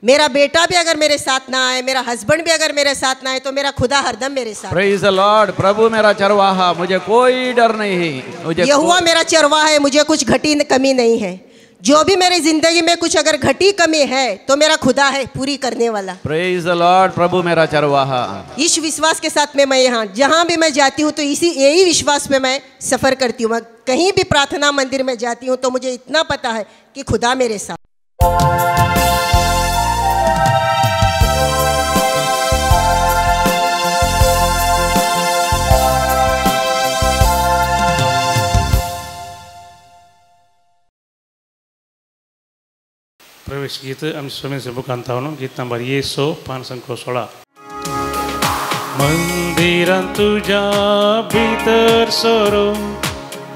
मेरा बेटा भी अगर मेरे साथ ना आए, मेरा हस्बैंड भी अगर मेरे साथ ना आए, तो मेरा खुदा हरदम मेरे साथ. Praise the Lord, प्रभु मेरा चरवाहा, मुझे कोई डर नहीं. यहोवा मेरा चरवाहा है, मुझे कुछ घटी कमी नहीं है. जो भी मेरी जिंदगी में कुछ अगर घटी कमी है तो मेरा खुदा है पूरी करने वाला. Praise the Lord, प्रभु मेरा चरवाहा. इस विश्वास के साथ में मैं यहाँ जहाँ भी मैं जाती हूँ तो यही विश्वास में मैं सफ़र करती हूँ. मैं कहीं भी प्रार्थना मंदिर में जाती हूँ तो मुझे इतना पता है कि खुदा मेरे साथ. प्रवेश गीत आम्ही स्वामी बुकान थावनो गीत नंबर 116. मंदिरात तुझ्या भीतर सोरो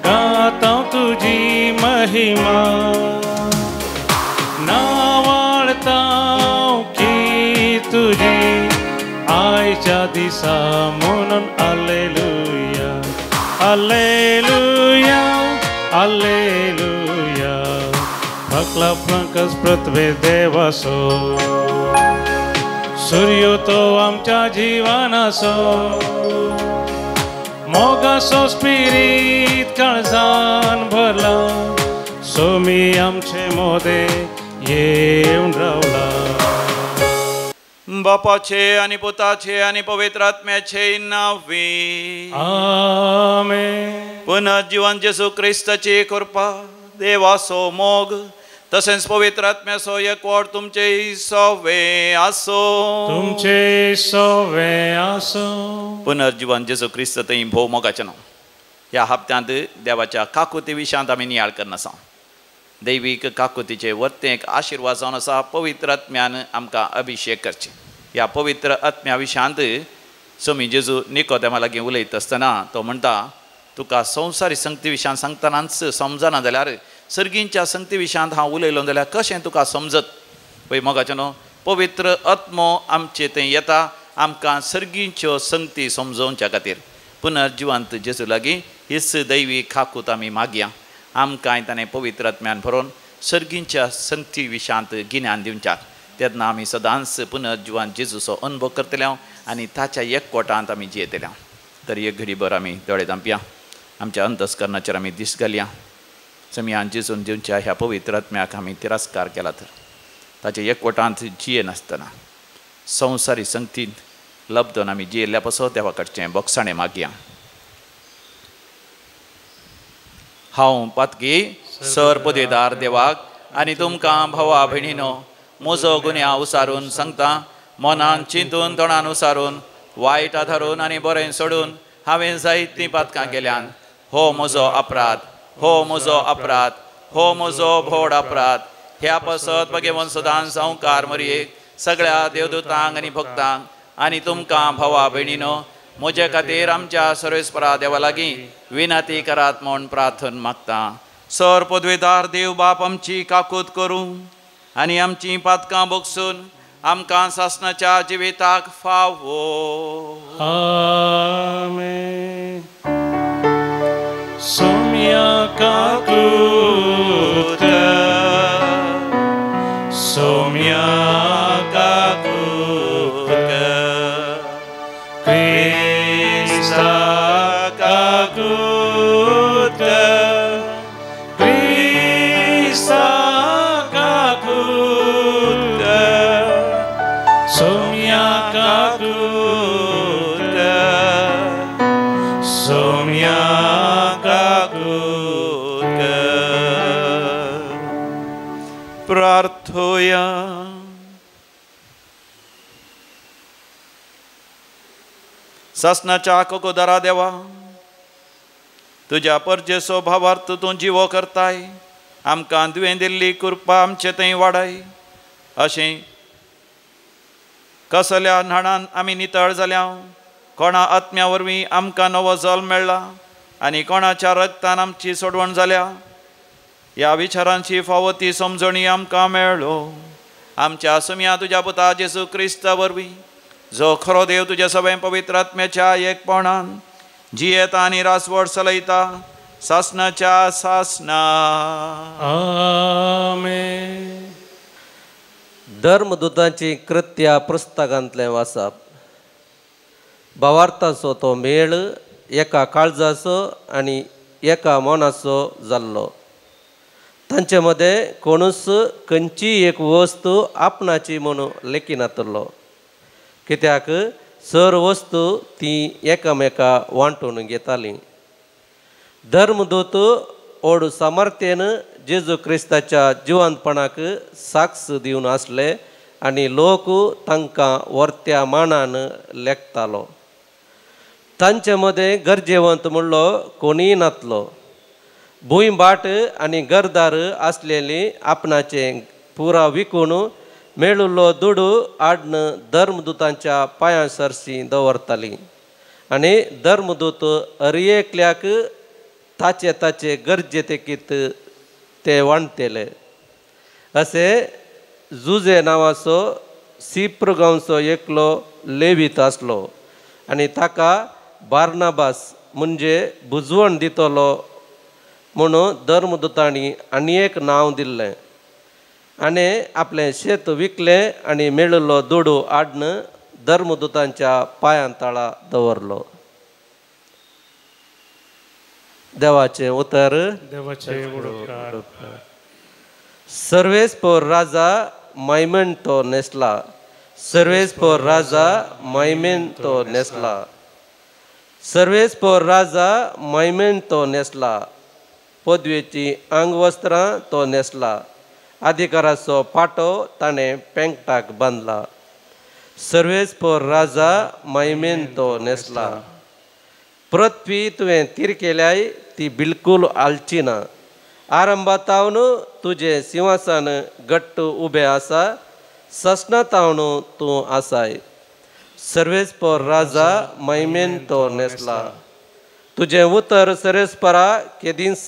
गाता तुझी महिमा, नावाळता की तुझी आयच्या दिसा म्हणून. Hallelujah hallelujah hallelujah. फकला फंकस पृथ्वी देवासो, सूर्य तो आमच्या जीवनासो, मोगासो स्पिरीत काळजान भरला, सोमी आमचे मोदे येऊन रावला. बापाचे आणि पुताचे आणि पवित्र आत्म्याचे नावे. आमेन. पुनर्जीवन जेसू ख्रिस्ताची कृपा, देवासो मोग, तसेच पवित्र आत्म्यासो एकवट तुमचे सवे आसो. तुमचे सवे आसो. पुनर्जीवन जेसू ख्रिस्त थंय भोव मोगाचें नांव. ह्या हप्त्यांत देवाच्या काकुती विशयांत आमी नियाळ करन आसा. दैवीक काकुतीचे वर्तेक आशिर्वाद जावन आसा. पवित्र आत्म्यान आमकां अभिशेक करचे. ह्या पवित्र आत्म्या विशयांत स्वामी जेजू निकोदेमा लागीं उलयता आसतना तो म्हणटा, तुका संवसारी संगती विशयान सांगतनाच समजना जाल्यार सर्गींच्या संगती विशयांत हांव उलयलो जाल्यार कशें तुका समजत पळय मोगाचें न्हू पवित्र आत्मो आमचे थंय येता आमकां सर्गींच्यो संगती समजोवच्या खातीर पुनर्जिवंत जेजू लागीं हीच दैवी खाकूत आमी मागया आमकां ताणें पवित्र आत्म्यान भरोवन सर्गींच्या संगती विशयांत गिन्यान दिवच्याक तेन्ना आमी सदांच पुनर्जिवंत जेजूचो अनुभव करतले आनी ताच्या एकवटांत आमी जियेतले तर एक घडीभर आमी दोळे धांपया आमच्या अंतस्करणाचेर आमी दीस घालया समियान जेजून दिवच्या ह्या पवित्र आत्म्याक आमी तिरस्कार केला तर ताच्या एकवटांत जिये नासतना संवसारी संगतींत लब्धून आमी जियेल्ल्या पासो देवा कडचें बोगसाणें मागया हांव पातकी सर पदवेदार देवाक आनी तुमकां भावा भयणीनो म्हजो गुन्यांव उसारून सांगता मनान चिंतून तोंडान उसारून वायट आधारून आनी बरें सोडून हांवें जायतीं पातकां केल्यान हो म्हजो अपराध हो म्हजो अपराध हो म्हजो भोड अपराध ह्या पासत भगेवन सदांच संवकार मरयेक सगळ्या देवदूतांक आनी भक्तांक आनी तुमकां भावा भयणीनो म्हजे खातीर आमच्या सर्वेस्परा देवा लागीं विनंती करात म्हूण प्रार्थना मागता सर पदवेदार देव बाप आमची काकूत करूं आनी आमची पातकां बोगसून आमकां सासणाच्या जिविताक फावो आमेन सोम्या काकूत सोम्या काकूत क्रिस्ता काकूत क्रिस्ता काकूत सोम्या काकूत सोम्या काकूत प्रार्थोया सासणाच्या कोकोदारा देवा तुज्या परजेचो भावार्थ तूं जिवो करताय आमकां तुवें दिल्ली कृपा आमचे थंय वाडाय अशें कसल्या न्हाणान आमी नितळ जाल्या कोणा आत्म्या वरवीं आमकां नवो जल्म मेळ्ळा आनी कोणाच्या रगतान आमची सोडवण जाल्या ह्या विचारांची फावो ती समजणी आमकां मेळ्ळो आमच्या सुम्या तुज्या पुता जेजू क्रिस्ता वरवीं जो खरो देव तुज्या सगळे पवित्र आत्म्याच्या एकपणान जियेता आनी रासवड चलयता सासणाच्या सासना आमेन धर्मदूतांची कृत्या पुस्तकांतलें वाचप भावार्थाचो तो मेळ एका काळजाचो आनी एका मनाचो जाल्लो तांचे मदें कोणूच खंयची एक वस्तू आपणाची म्हणून लेखिनातलो कित्याक सर वस्तू ती एकामेका वांटून घेतालीं धर्मदूत ओड सामर्थ्येन जेजू क्रिस्ताच्या जिवंतपणाक साक्ष दिवन आसले आनी लोक तांकां वर्त्या मानान लेखतालो तांचे मदें गरजेवंत म्हणलो कोणीय नासलो भुंयबाट आनी घरदार आसलेली आपणाचें पुरा विकून मेळिल्लो दुडू आडन धर्मदूतांच्या पांयां सरशी दवरतालीं आनी धर्मदूत एकल्याक ताचे ताचे गरजे तेकीत ते वांटतेले अशें जुजे नांवाचो सिप्र गांवचो एकलो लेवीत आसलो आनी ताका बार्नाबास म्हणजे बुजवण दितलो म्हणून धर्मदूतांनी आनी एक नांव दिल्लें आनी आपलें शेत विकलें आनी मेळिल्लो दुडू आडन धर्मदूतांच्या पांयां तळा दवरलो देवाचें उतर देवाचे उडोवकार सर्वेस्पोर राजा मैमेन तो नेसला सर्वेस्पोर राजा मैमेन तो नेसला सर्वेस्पोर राजा मैमेन तो नेसला पदवेची अंगवस्त्रां तो नेसला अधिकाराचो पाटो ताणें पेंगटाक बांदला सर्वेस्पोर राजा मैमेन तो नेसला पृथ्वी तुवें तीर केल्याय ती बिलकूल आलची ना आरंभातावन तुजें सिंहासन घट्ट उबें आसा ससनातावन तूं आसाय सर्वेस्पोर राजा मैमेन तो नेसला तुझे उतर सरेस्परा केदींस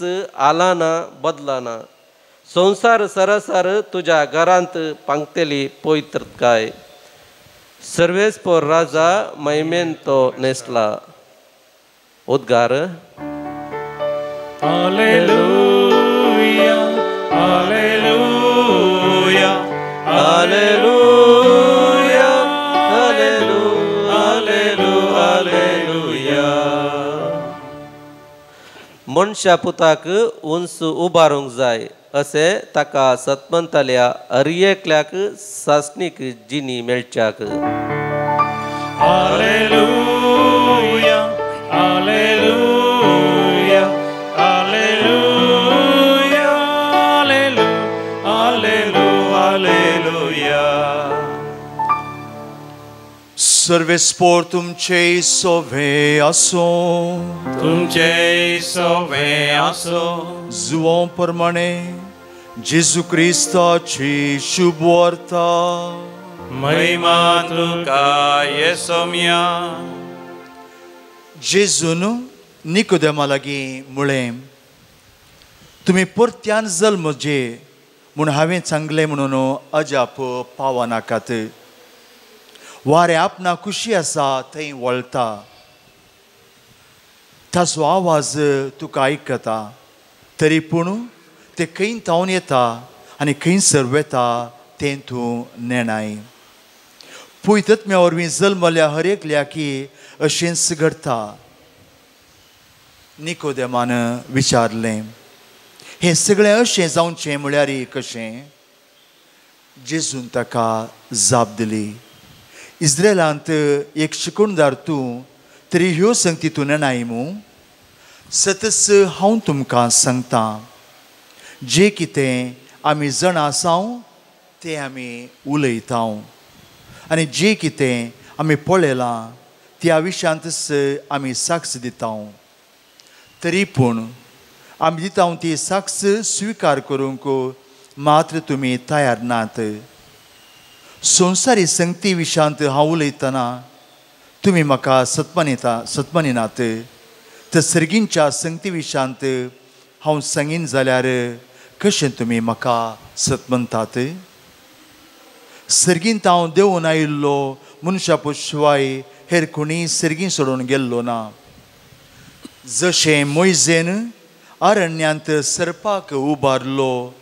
आला ना बदला ना संसार सरसर तुझ्या घरांत पांगतेली पवित्रकाय सर्वेस्पर राजा महिमेन तो नेसला. उद्गार. Alleluia, Alleluia, Alleluia, Alleluia, Alleluia, Alleluia. मनशा पुताक उंच उबारूंक जाय असे ताका सतमंतल्या अर्येकल्याक सासणीक जिनी मेळच्याक. Alleluia, Alleluia, Alleluia, Alleluia, Alleluia, Alleluia. सर्वे स्पोर तुमचे सोवे असो. तुमचे सोवे असो. जुवां प्रमाणे जेजू क्रिस्ताची शुभ वार्ता. महिमा तुका येसोम्या. जेजून निकोदेमा लागीं म्हळें, तुमी परत्यान जल्मजे म्हूण हांवें सांगलें म्हणून अजाप पावा नाकात. वारें आपणा खुशी आसा थंय वळटा, ताचो आवाज तुका आयकता, तरी पूण तें खंय थावन येता आनी खंयसर वेता तें तूं नेणाय. पुयतत्म्या वरवीं जल्मल्या हर एकल्याकी अशेंच घडटा. निकोदेमान विचारलें, हें सगळें अशें जावचें म्हळ्यार कशें? जेजून ताका जाप दिली, इस्रायलांत एक शिकवणदार तूं, तरी ह्यो संगती तूं नेनाय मूं? सतस हांव तुमकां सांगता, जें कितें आमी जाणा आसांव तें आमी उलयतांव, आनी जें कितें आमी पळयलां त्या विशयांतच आमी साक्ष दितांव. तरी पूण आमी दितांव ती साक्ष स्विकार करूंक मात्र तुमी तयार नात. संवसारी संगती विशयांत हांव उलयतना तुमी म्हाका सतमनिनात, तर सर्गींच्या संगती विशयांत हांव सांगीन जाल्यार कशें तुमी म्हाका सतमनतात? सर्गींत हांव देंवून आयिल्लो मनशा शिवाय हेर कोणी सर्गी सोडून गेल्लो ना. जशें मोयजेन अरण्यांत सर्पाक उबारलो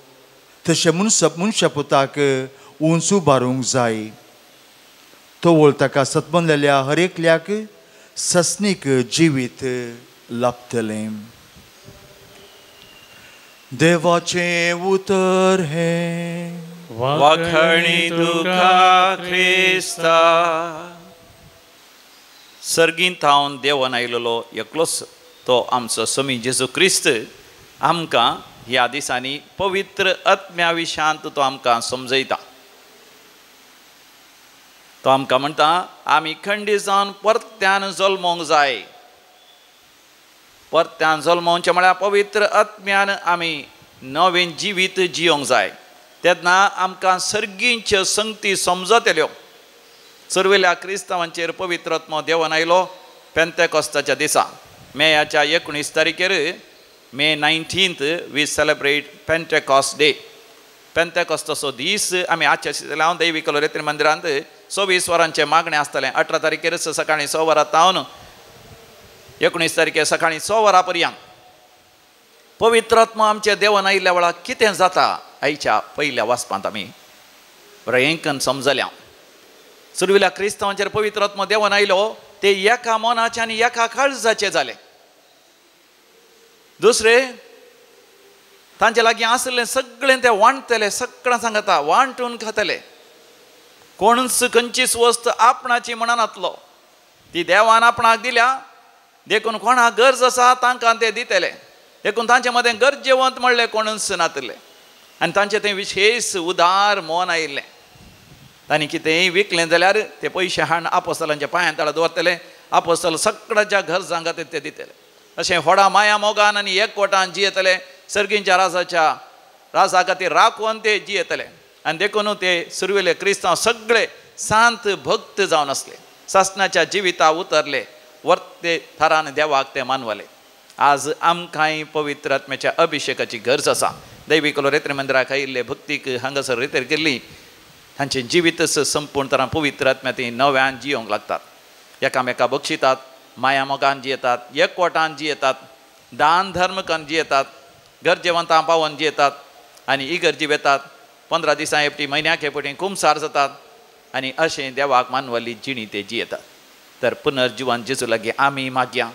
तशें मनशा पुताक उंच उबारूंक जाय. तो वळ ताका सतमनलेल्या हर एकल्याक ससनीक जिवीत लाभतलें. देवाचें उतर हें वखणी तुका ख्रिस्ता. सर्गींत हांव देवान आयिल्लो एकलोच तो आमचो स्वामी जेजू क्रिस्त आमकां ह्या दिसांनी पवित्र आत्म्या विशयांत तो आमकां समजयता. तो आमकां म्हणटा आमी खंडी जावन परत्यान जल्मोंक जाय. परत्यान जल्मोवचें म्हळ्यार पवित्र आत्म्यान आमी नवें जिवीत जियोंक जाय. तेन्ना आमकां सर्गींच्यो संगती समजत येल्यो. सर्वेल्या क्रिस्तांवांचेर पवित्र आत्मो देवान आयलो पेंतेकोस्ताच्या दिसा. मेयाच्या 19 तारखेर May 19th we celebrate Pentecost Day. पेंतेकोस्ताचो दीस आमी आजच्या लावन दैवीक लोरेतीन मंदिरांत 24 वरांचें मागणें आसतलें. 18 तारखेर सकाळीं 6 वरां तावन 19 तारखेर सकाळीं 6 वरां पर्यंत पवित्र आत्मा आमच्या देवान आयिल्ल्या वेळार कितें जाता आयच्या पयल्या वाचपांत आमी बरेंकन समजल्या. सर्वेल्या क्रिस्तांवांचेर पवित्र आत्मा देवान आयलो ते एका मनाचे आनी एका काळजाचे जाले. दुसरें तांचे लागीं आसलें सगळें ते वांटतले. सगळ्यां सांगता वांटून खातले. कोणूच खंयचीच वस्त आपणाची म्हणनातलो. ती देवान आपणाक दिल्या. देखून कोणाक गरज आसा तांकां ते दितले. देखून तांचे मदें गरजेवंत म्हणलें कोणूच नातले. आनी तांचें तें विशेश उदार मन आयिल्लें. तांणी कितेंय विकलें जाल्यार ते पयशे हाडून आपोस्तलांच्या पांयां तळा दवरतले. आपोस्तल सगळ्याच्या गरजांक ते दितले. अशें व्हडा माया मोगान आनी एकवटान जियेतले. सर्गींच्या राजा खातीर राखून ते जियेतले. आनी देखून ते सुरवेले क्रिस्तांव सगळे शांत भक्त जावन आसले. सासणाच्या जिविता उतरले. वर्ते थरान देवाक ते मानवले. आज आमकांय पवित्र आत्म्याच्या अभिषेकाची गरज आसा. दैवीक रेत्र मंदिराक आयिल्ले भक्तीक हांगासर रितर केल्ली तांचें जिवीतच संपूर्ण तरां पवित्र आत्म्या नव्यान जियोंक लागतात. एकामेका बक्षितात, माया मोगान जियेतात, एकवटान जियेतात, दान धर्म करून जियेतात, गरजेवंतां पावोन जियेतात आनी इगर जिवेतात. 15 दिसां एपटी म्हयन्याक एपटी कुमसार जातात आनी अशें देवाक मानवली जिणी ते जियेतात. तर पुनर्जीवन जेजू लागीं आमी मागया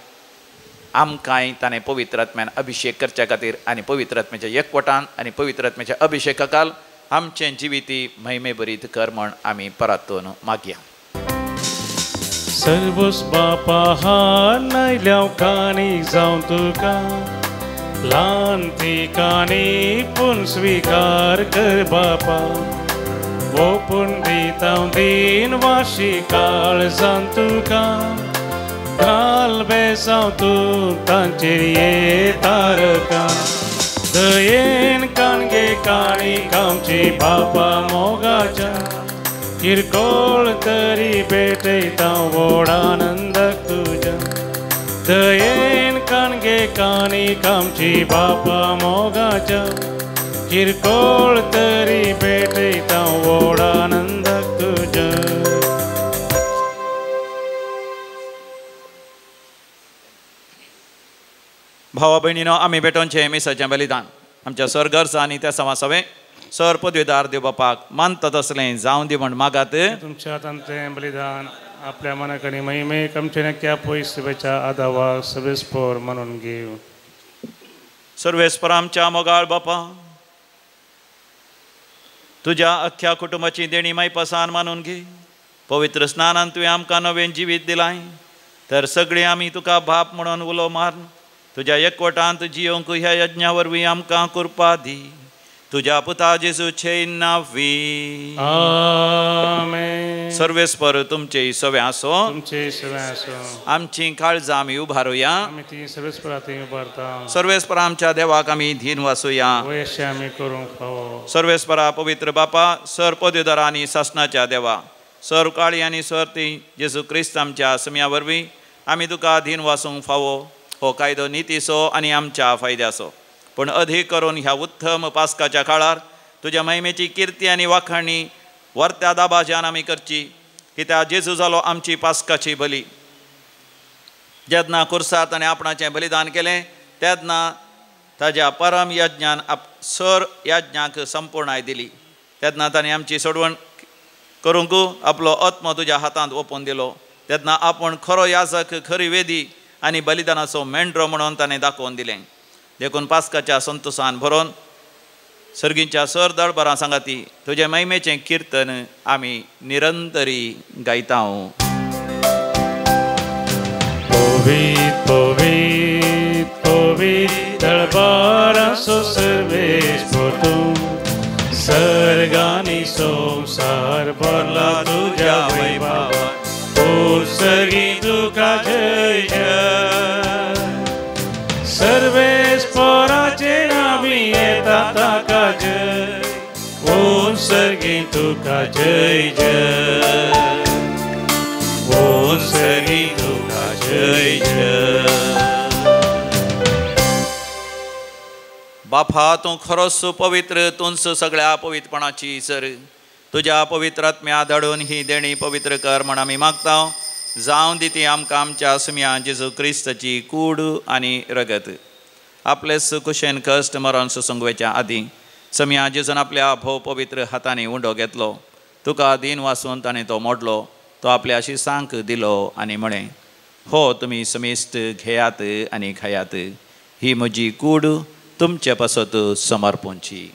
आमकांय ताणें पवित्र आत्म्यान अभिषेक करच्या खातीर आनी पवित्र आत्म्याच्या एकवटान आनी पवित्र आत्म्याच्या अभिषेकाकाल आमचें जिविती महिमे बरीत कर म्हण आमी परतून मागया. सर्वस बापा हा नायल्या कानी जावं तुका ल्हान ती कानी पूण स्विकार कर बापा. ओपून दिता दिन वाशी काळजान तुका घाल बेसांव तूं तांचेर ये तारका. दयेन काणगे काणी कामची बापा मोगाच्या किरकोळ तरी भेटयता व्हड आनंदाक तुज्या. दयेन काणगे काणी कामची बापा मोगाच्या किरकोळ तरी भेटयता व्हड आनंदाक तुज्या. भावा भयणीनो, आमी भेटोवचें मिसाचें बलिदान आमच्या सरगर्ज आनी त्या समासवे सर पदवीदार देव बापाक मानता तसलें जावं दी म्हण मागात. तुमच्या हातांतलें बलिदान आपल्या मनाकणी महिमेक आमचे नक्क्या पयसुबेच्या आदावाक सवेस्पोर म्हणून घेव. सर्वेस्पर आमच्या मोगाळ बापा, तुज्या अख्ख्या कुटुंबाची देणी मायपासान मानून घे. पवित्र स्नानान तुवें आमकां नवें जिवीत दिलाय, तर सगळीं आमी तुका बाप म्हणून उलो मार. तुज्या एकवटांत जियोंक ह्या यज्ञा वरवीं आमकां कृपा दी. तुज्या पुता जेजूचे नांवी आमेन. सर्वेस्पर तुमचे सवे आसो. तुमचे सवे आसो. आमची काळजां आमी उबारुया. आमी ती सर्वेस्परांत उबारता. सर्वेस्पर आमच्या देवाक आमी धीन वासुया. वयशे आमी करूंक फावो. सर्वेस्परा पवित्र बापा, सर पदवीदार आनी शासनाच्या देवा, सर काळी आनी सर ती जेजू क्रिस्त आमच्या समिया वरवीं आमी तुका धीन वासूंक फावो. हो कायदो नितीसो आनी आमच्या फायद्याचो, पूण अधिक करून ह्या उत्तम पास्काच्या काळार तुज्या महिमेची किर्ती आनी वाखाणी वर्त्या दाबाज्यान आमी करची. कित्याक जेजू जालो आमची पास्काची बली. जेन्ना कुर्सात ताणें आपणाचें बलिदान केलें तेन्ना ताज्या परम यज्ञान सर यज्ञाक संपूर्णाय दिली. तेन्ना ताणें आमची सोडवण करूंक आपलो आत्मो तुज्या हातांत ओपून दिलो. तेन्ना आपूण खरो याजक, खरी वेदी आनी बलिदानाचो मेंढरो म्हणून ताणें दाखोवन दिलें. देखून पास्काच्या संतोशान भरोवन सर्गीच्या सर दळबरां सांगाती तुजे महिमेचें किर्तन आमी निरंतरी गायता. पवित पवित पवित दळबरांचो सर्वेस्पर तूं, सर्गांनी संवसार भरला तुज्या वैभवान. ओ सर्गी तुका जय जय. सर्वेस्पराचे नावी येता ताका जय. ओ सर्गी तुका जय जय. ओ सर्गी तुका जय जय. बापा, तूं खरोच पवित्र, तूंच सगळ्या पवित्रपणाची सर. तुज्या पवित्र आत्म्या धाडून ही देणी पवित्र कर म्हण आमी मागता. जावं दी ती आमकां आमच्या सुम्या जेजू क्रिस्ताची कूड आनी रगत. आपलेच कुशेन कश्ट मरण सुसंगवेच्या आदीं सम्या जेजून आपल्या भोव पवित्र हातांनी उंडो घेतलो. तुका दिन वासून ताणें तो मोडलो. तो आपल्या शिसांक दिलो आनी म्हळें, हो तुमी समेस्त घेयात आनी खायात. ही म्हजी कूड तुमचे पासत समर्पूंची.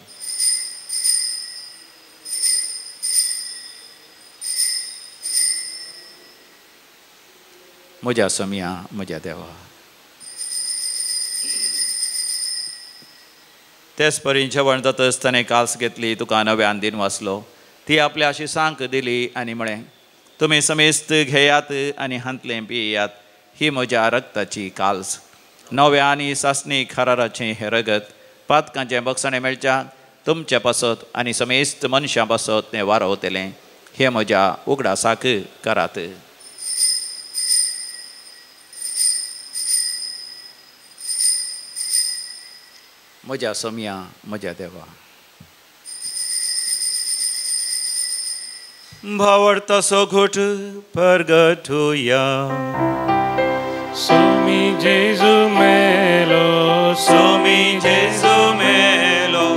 म्हज्या सम्या, म्हज्या देवा. तेच परी जेवण जातच ताणें काल्स घेतली, तुका नव्यान दिन वाचलो. ती आपल्या शिसांक दिली आनी म्हळें, तुमी समेस्त घेयात आनी हांतलें पियेयात. ही म्हज्या रक्ताची काल्स, नव्या आनी सासणी खाराराचें हें रगत. पातकांचें बक्षणें मेळच्या तुमचे पासत आनी समेस्त मनशां पासत तें वारवतलें. हे म्हज्या उगडासाक करात. म्हज्या सोम्या म्हज्या देवा. भावार्थाचो घोट परगटुया. सोमी जेजू मेलो, सोमी जेजू मेलो,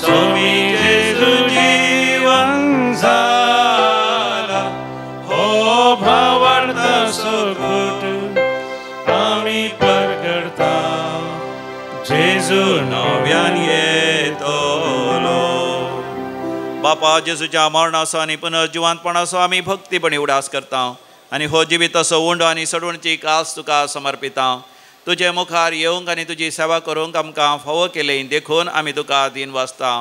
सोमी जेजू जीवन जाला. हो भावार्थाचो घोट आमी परगडता, जेजू नव्यान येतलो. बापा जेजूच्या मरणाचो आनी पुनर्जिवांतपणाचो आमी भक्तीपणी उडास करता आनी हो जिविताचो उंडो आनी सडवणची कास तुका समर्पिता. तुजे मुखार येवंक आनी तुजी सेवा करूंक आमकां फावो केले देखून आमी तुका दिन वाचता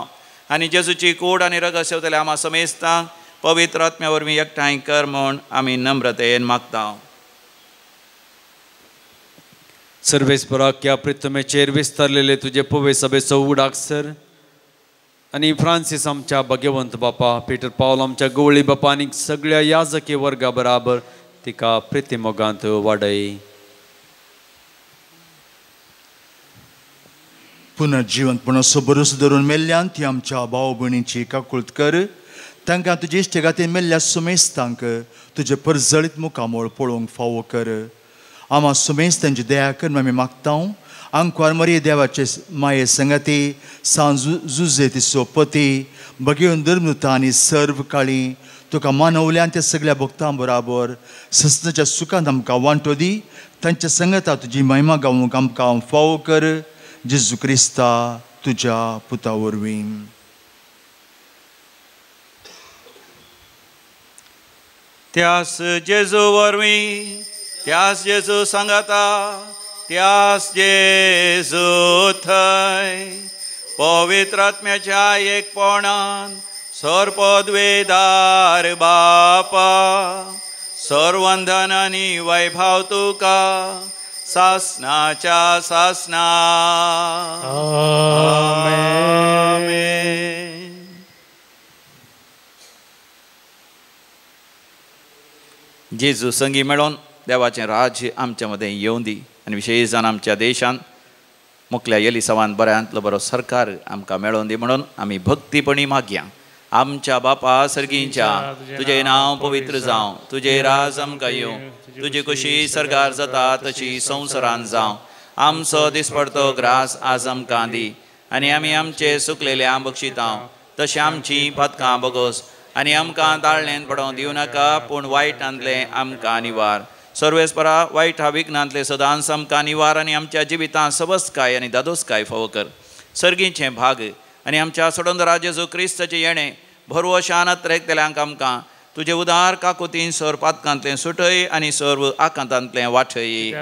आनी जेजूची कूड आनी रगत सेवतले आम्हा समेस्ता पवित्र आत्म्या वरवीं एकठांय कर म्हूण आमी नम्रतेन मागता. सर्वेस्पराक ह्या प्रितमेचेर विस्तारलेले तुजे पवे सभेचो उडाक सर आनी फ्रांसीस आमच्या भगवंत बापा, पिटर पावल आमच्या गवळी बापा आनी सगळ्या याजकी वर्गा बराबर तिका प्रितीमोगांत वाडय. पुनर्जिवंतपणाचो भरोसो धरून मेल्ल्यान ती आमच्या भाव भयणींची काकुळट कर. तांकां तुजे इश्टेगातीन मेल्ल्या सुमेस्तांक तुजे परजळीत मुखामोळ पळोवंक फावो कर. आम्हा सुमेस्तांची दया कर आमी मागता. आंकवार मरी देवाचे माये संगती सांज जुजे तिचो पती भगवन धर्मदूता आनी सर्व काळी तुका मानवल्यान त्या सगळ्या भक्तां बराबर ससनाच्या सुखांत आमकां वांटो दी. तांच्या संगता तुजी महिमा गावूंक आमकां फावो कर. जेजू क्रिस्ता तुज्या पुता वरवीं. त्यास जेजू वरवीं, त्यास जेजू सांगाता, त्यास जेजू थंय पवित्र आत्म्याच्या एकपणान सर्पद्वेदार बापा सर्वंधन आनी वैभव तुका सासनाच्या सासना. आमेन. जेजू संगी मेळोन देवाचें राज्य आमच्या मदें येवं दी आनी विशेशान आमच्या देशांत मुखल्या येलिसवान बऱ्यांतलो बरो सरकार आमकां मेळोवन दी म्हणून आमी भक्तीपणी मागया. आमच्या बापा सर्गींच्या तुजें नांव पवित्र जावं, तुजें राज आमकां येवं, तुजी खुशी सरकार जाता तशी संवसारांत जावं. आमचो दिसपडतो ग्रास आज आमकां दी आनी आमी आमचे सुकलेल्या बक्षिता तशें आमची पथकां बगोस आनी आमकां दाळणेन पडोवंक दिवं नाका पूण वायटांतलें आमकां निवार. सर्वेस्परा वायट विघ्नांतले सदांच आमकां निवार आनी आमच्या जिवितांत सबस्काय आनी दादोसकाय फावो कर. सर्गीचें भाग आनी आमच्या सोडोंदरा जेजू क्रिस्ताचें येणें भरवो शानत रेखतल्यांक आमकां तुजे उदार काकुतीन सर पातकांतलें सुटय आनी सर्व आकांतांतलें वाठय.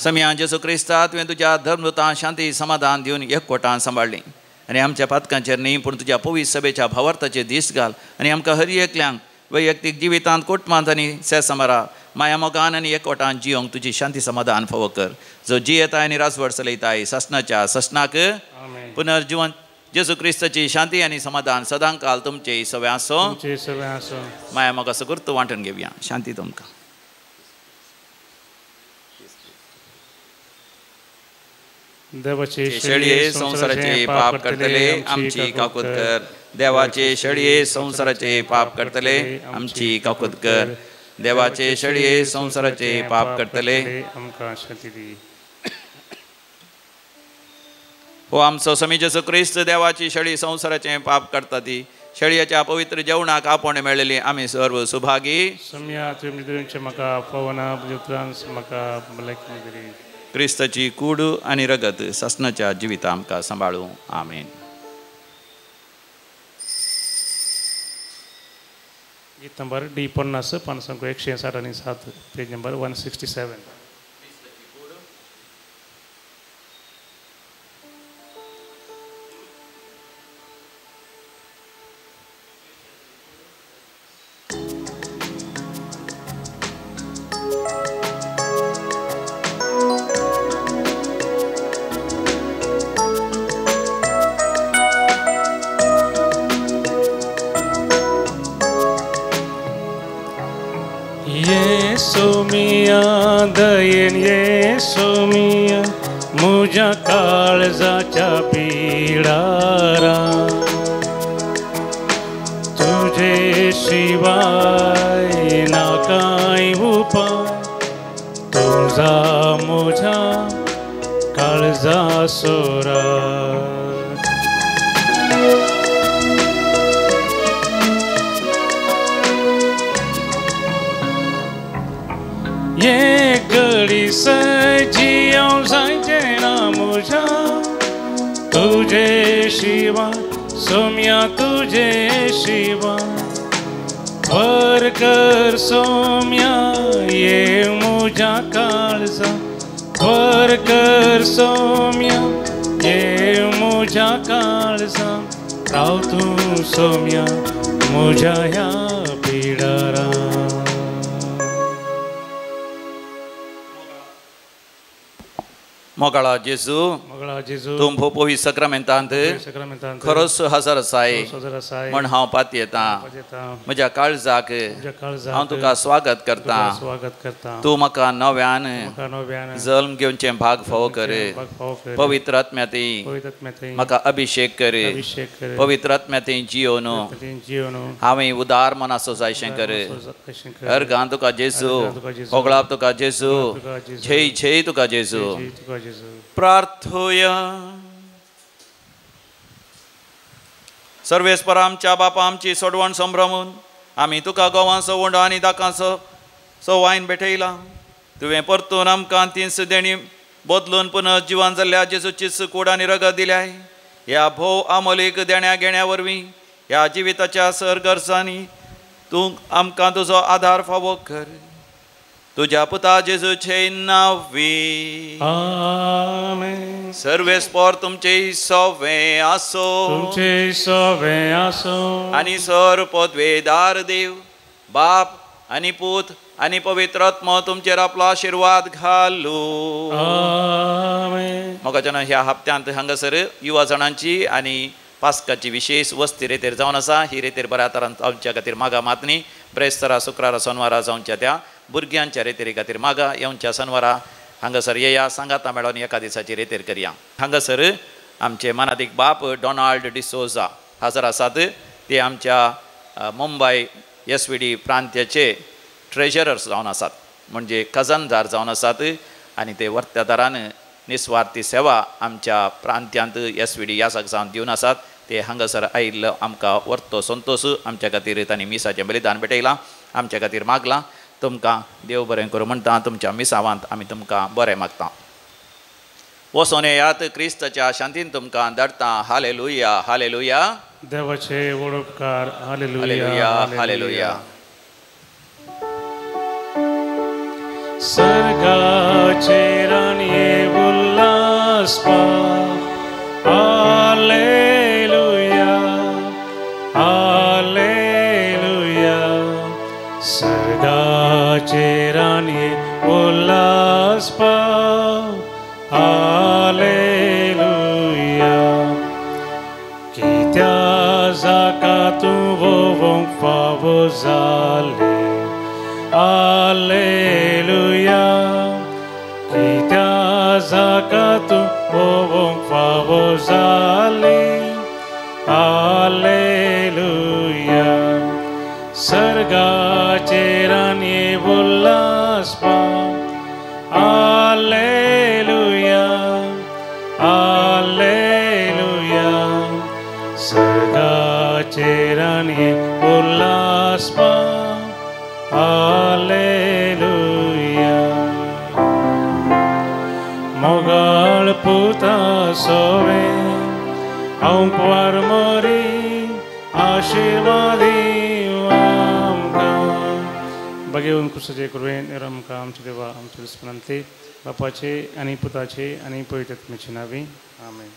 समिया जेजू क्रिस्ता तुवें तुज्या धर्मदूतां शांती समाधान दिवन एकवटान सांबाळ्ळीं आनी आमच्या पातकांचेर न्ही पूण तुज्या पवित्र सभेच्या भावार्थाचेर दीस घाल आनी आमकां हर एकल्यांक वैयक्तीक जिवितांत कुटुंबांत आनी सेसमारा माया मोगान आनी एकवटान जियोंक तुजी शांती समाधान फावो कर. जो जियेताय आनी राजवट चलयताय ससनाच्या ससनाक पुनर्जिवन जेजू क्रिस्ताची शांती आनी समाधान सदां काल तुमचे सगळे आसो. माया मोगाचो गुर्त वांटून घेवया. शांती तुमकां. देवाचे शेळये संसाराचे पाप करतले आमची काकूत कर. देवाचे शेळये संसाराचे पाप करतले आमची काकूत कर. देवाचे शेळये संसाराचे पाप करतले आमकां शांती दी. हो आमचो समी जेजू क्रिस्त देवाची शेळी संसाराचे पाप करता ती शेळयेच्या पवित्र जेवणाक आपण मेळलेली आमी सर्व सुभागी. सम्या तुमचे म्हाका पवना जुत्रांस म्हाका भलायकी मेळली. क्रिस्ताची कूड आनी रगत ससनाच्या जिवितां आमकां सांबाळूं. आमेन. गीत number D50 5 167 page number 167. Yesu mia dayen Yesu सोमिया मुझ्या काळजाच्या पिडारा तुझे शिवाय ना काय उपाय तुझा मुझ्या काळजा सोरा ये गडी सजियाव जायचे ना मुझ्या तुझे शिवा सोम्या तुझे शिवा वर कर सोम्या ये मुझ्या काळजा वर कर सोम्या ये मुझ्या काळजा राव तू सोम्या मुझ्या ह्या पिडारा मोगाळा जेजू तुम पवित्र सक्रामेंतांत खरोच हजर आसाय म्हण हांव पाती येता म्हज्या काळजाक हांव तुका स्वागत करता तूं म्हाका नव्यान जल्म घेवचे भाग फावो कर पवित्र आत्म्याती म्हाका अभिषेक कर पवित्र आत्म्याती जियोन हांवें उदार मनाचो जायशें कर अर्गां तुका जेजू होगळाप तुका जेजू जय जय तुका जेजू प्रार्थोया सर्वेस्परा आमच्या बापा आमची सोडवण संभ्रमून आमी तुका गोवांचो वंडो आनी दाकांचो वायन भेटयला तुवें परतून आमकां तीन देणी बदलून पुनः जिवान जाल्ल्या जेजूचीच कूड आनी रगत दिल्याय ह्या भोव आमोलीक देण्या घेण्या वरवीं ह्या जिविताच्या सरगर्जांनी तूं आमकां तुजो आधार फावो कर तुझ्या पुता जेजूचे नावी आमेन सर्वेस्पर तुमचे सवे आसो आणि सर पदवेदार देव बाप आणि पूत आणि पवित्र आत्मा तुमचेर आपलो आशीर्वाद घालू आमेन मोगाच्यान ह्या हप्त्यांत हांगासर युवा जाणांची आनी पास्काची विशेष वस्ती रेतेर जावन आसा ही रेतेर बऱ्या तरान जावच्या खातीर मागा मातनी ब्रेस्तारा शुक्रारा सोनवारा जावच्या त्या भुरग्यांच्या रेतेरी खातीर मागा येवच्या शनवारा हांगासर येया सांगाता मेळोन एका दिसाची रेतेर करया हांगासर आमचे मनादीक बाप डॉनाल्ड डिसोजा हजर आसात ते आमच्या मुंबय SVD प्रांत्याचे ट्रेजरर्स जावन आसात म्हणजे खजानदार जावन आसात आनी ते वर्त्या दरान निस्वार्थी सेवा आमच्या प्रांत्यांत SVD ह्या जावन दिवन आसात ते हांगासर आयिल्लो आमकां वर्तो संतोश आमच्या खातीर तांणी मिसाचें बलिदान भेटयलां आमच्या खातीर मागलां तुमकां देव बरें करूं म्हणटा तुमच्या मिसावांत आमी तुमकां बरें मागता वचोन येयात क्रिस्ताच्या शांतीन तुमकां धाडटा हालेलुया हालेलुया देवाचे उपकार हालेलुया हालेलुया सर्गाचे राणये उल्हास हालेलुया हालेलुया सर्गाचे राणये उल्हास हालेलुया कित्या जाका तूं वोवंक फावो जाले हालेलुया कित्या जाका तूं वोवंक फावो जाले हालेलुया सर्गाचे राणये उल्हास हालेलुया हालेलुया सर्गाचे राणये उल्हास हालेलुया मोगाळ पुता सोवे हांव पार मोरी आशीर्वादी बघेवन कुसजे करुवें आमकां आमचे देवा आमचे दुस्मनांतले बापाचे आनी पुताचे आनी पवित्र आत्म्याचे नांवी आमेन.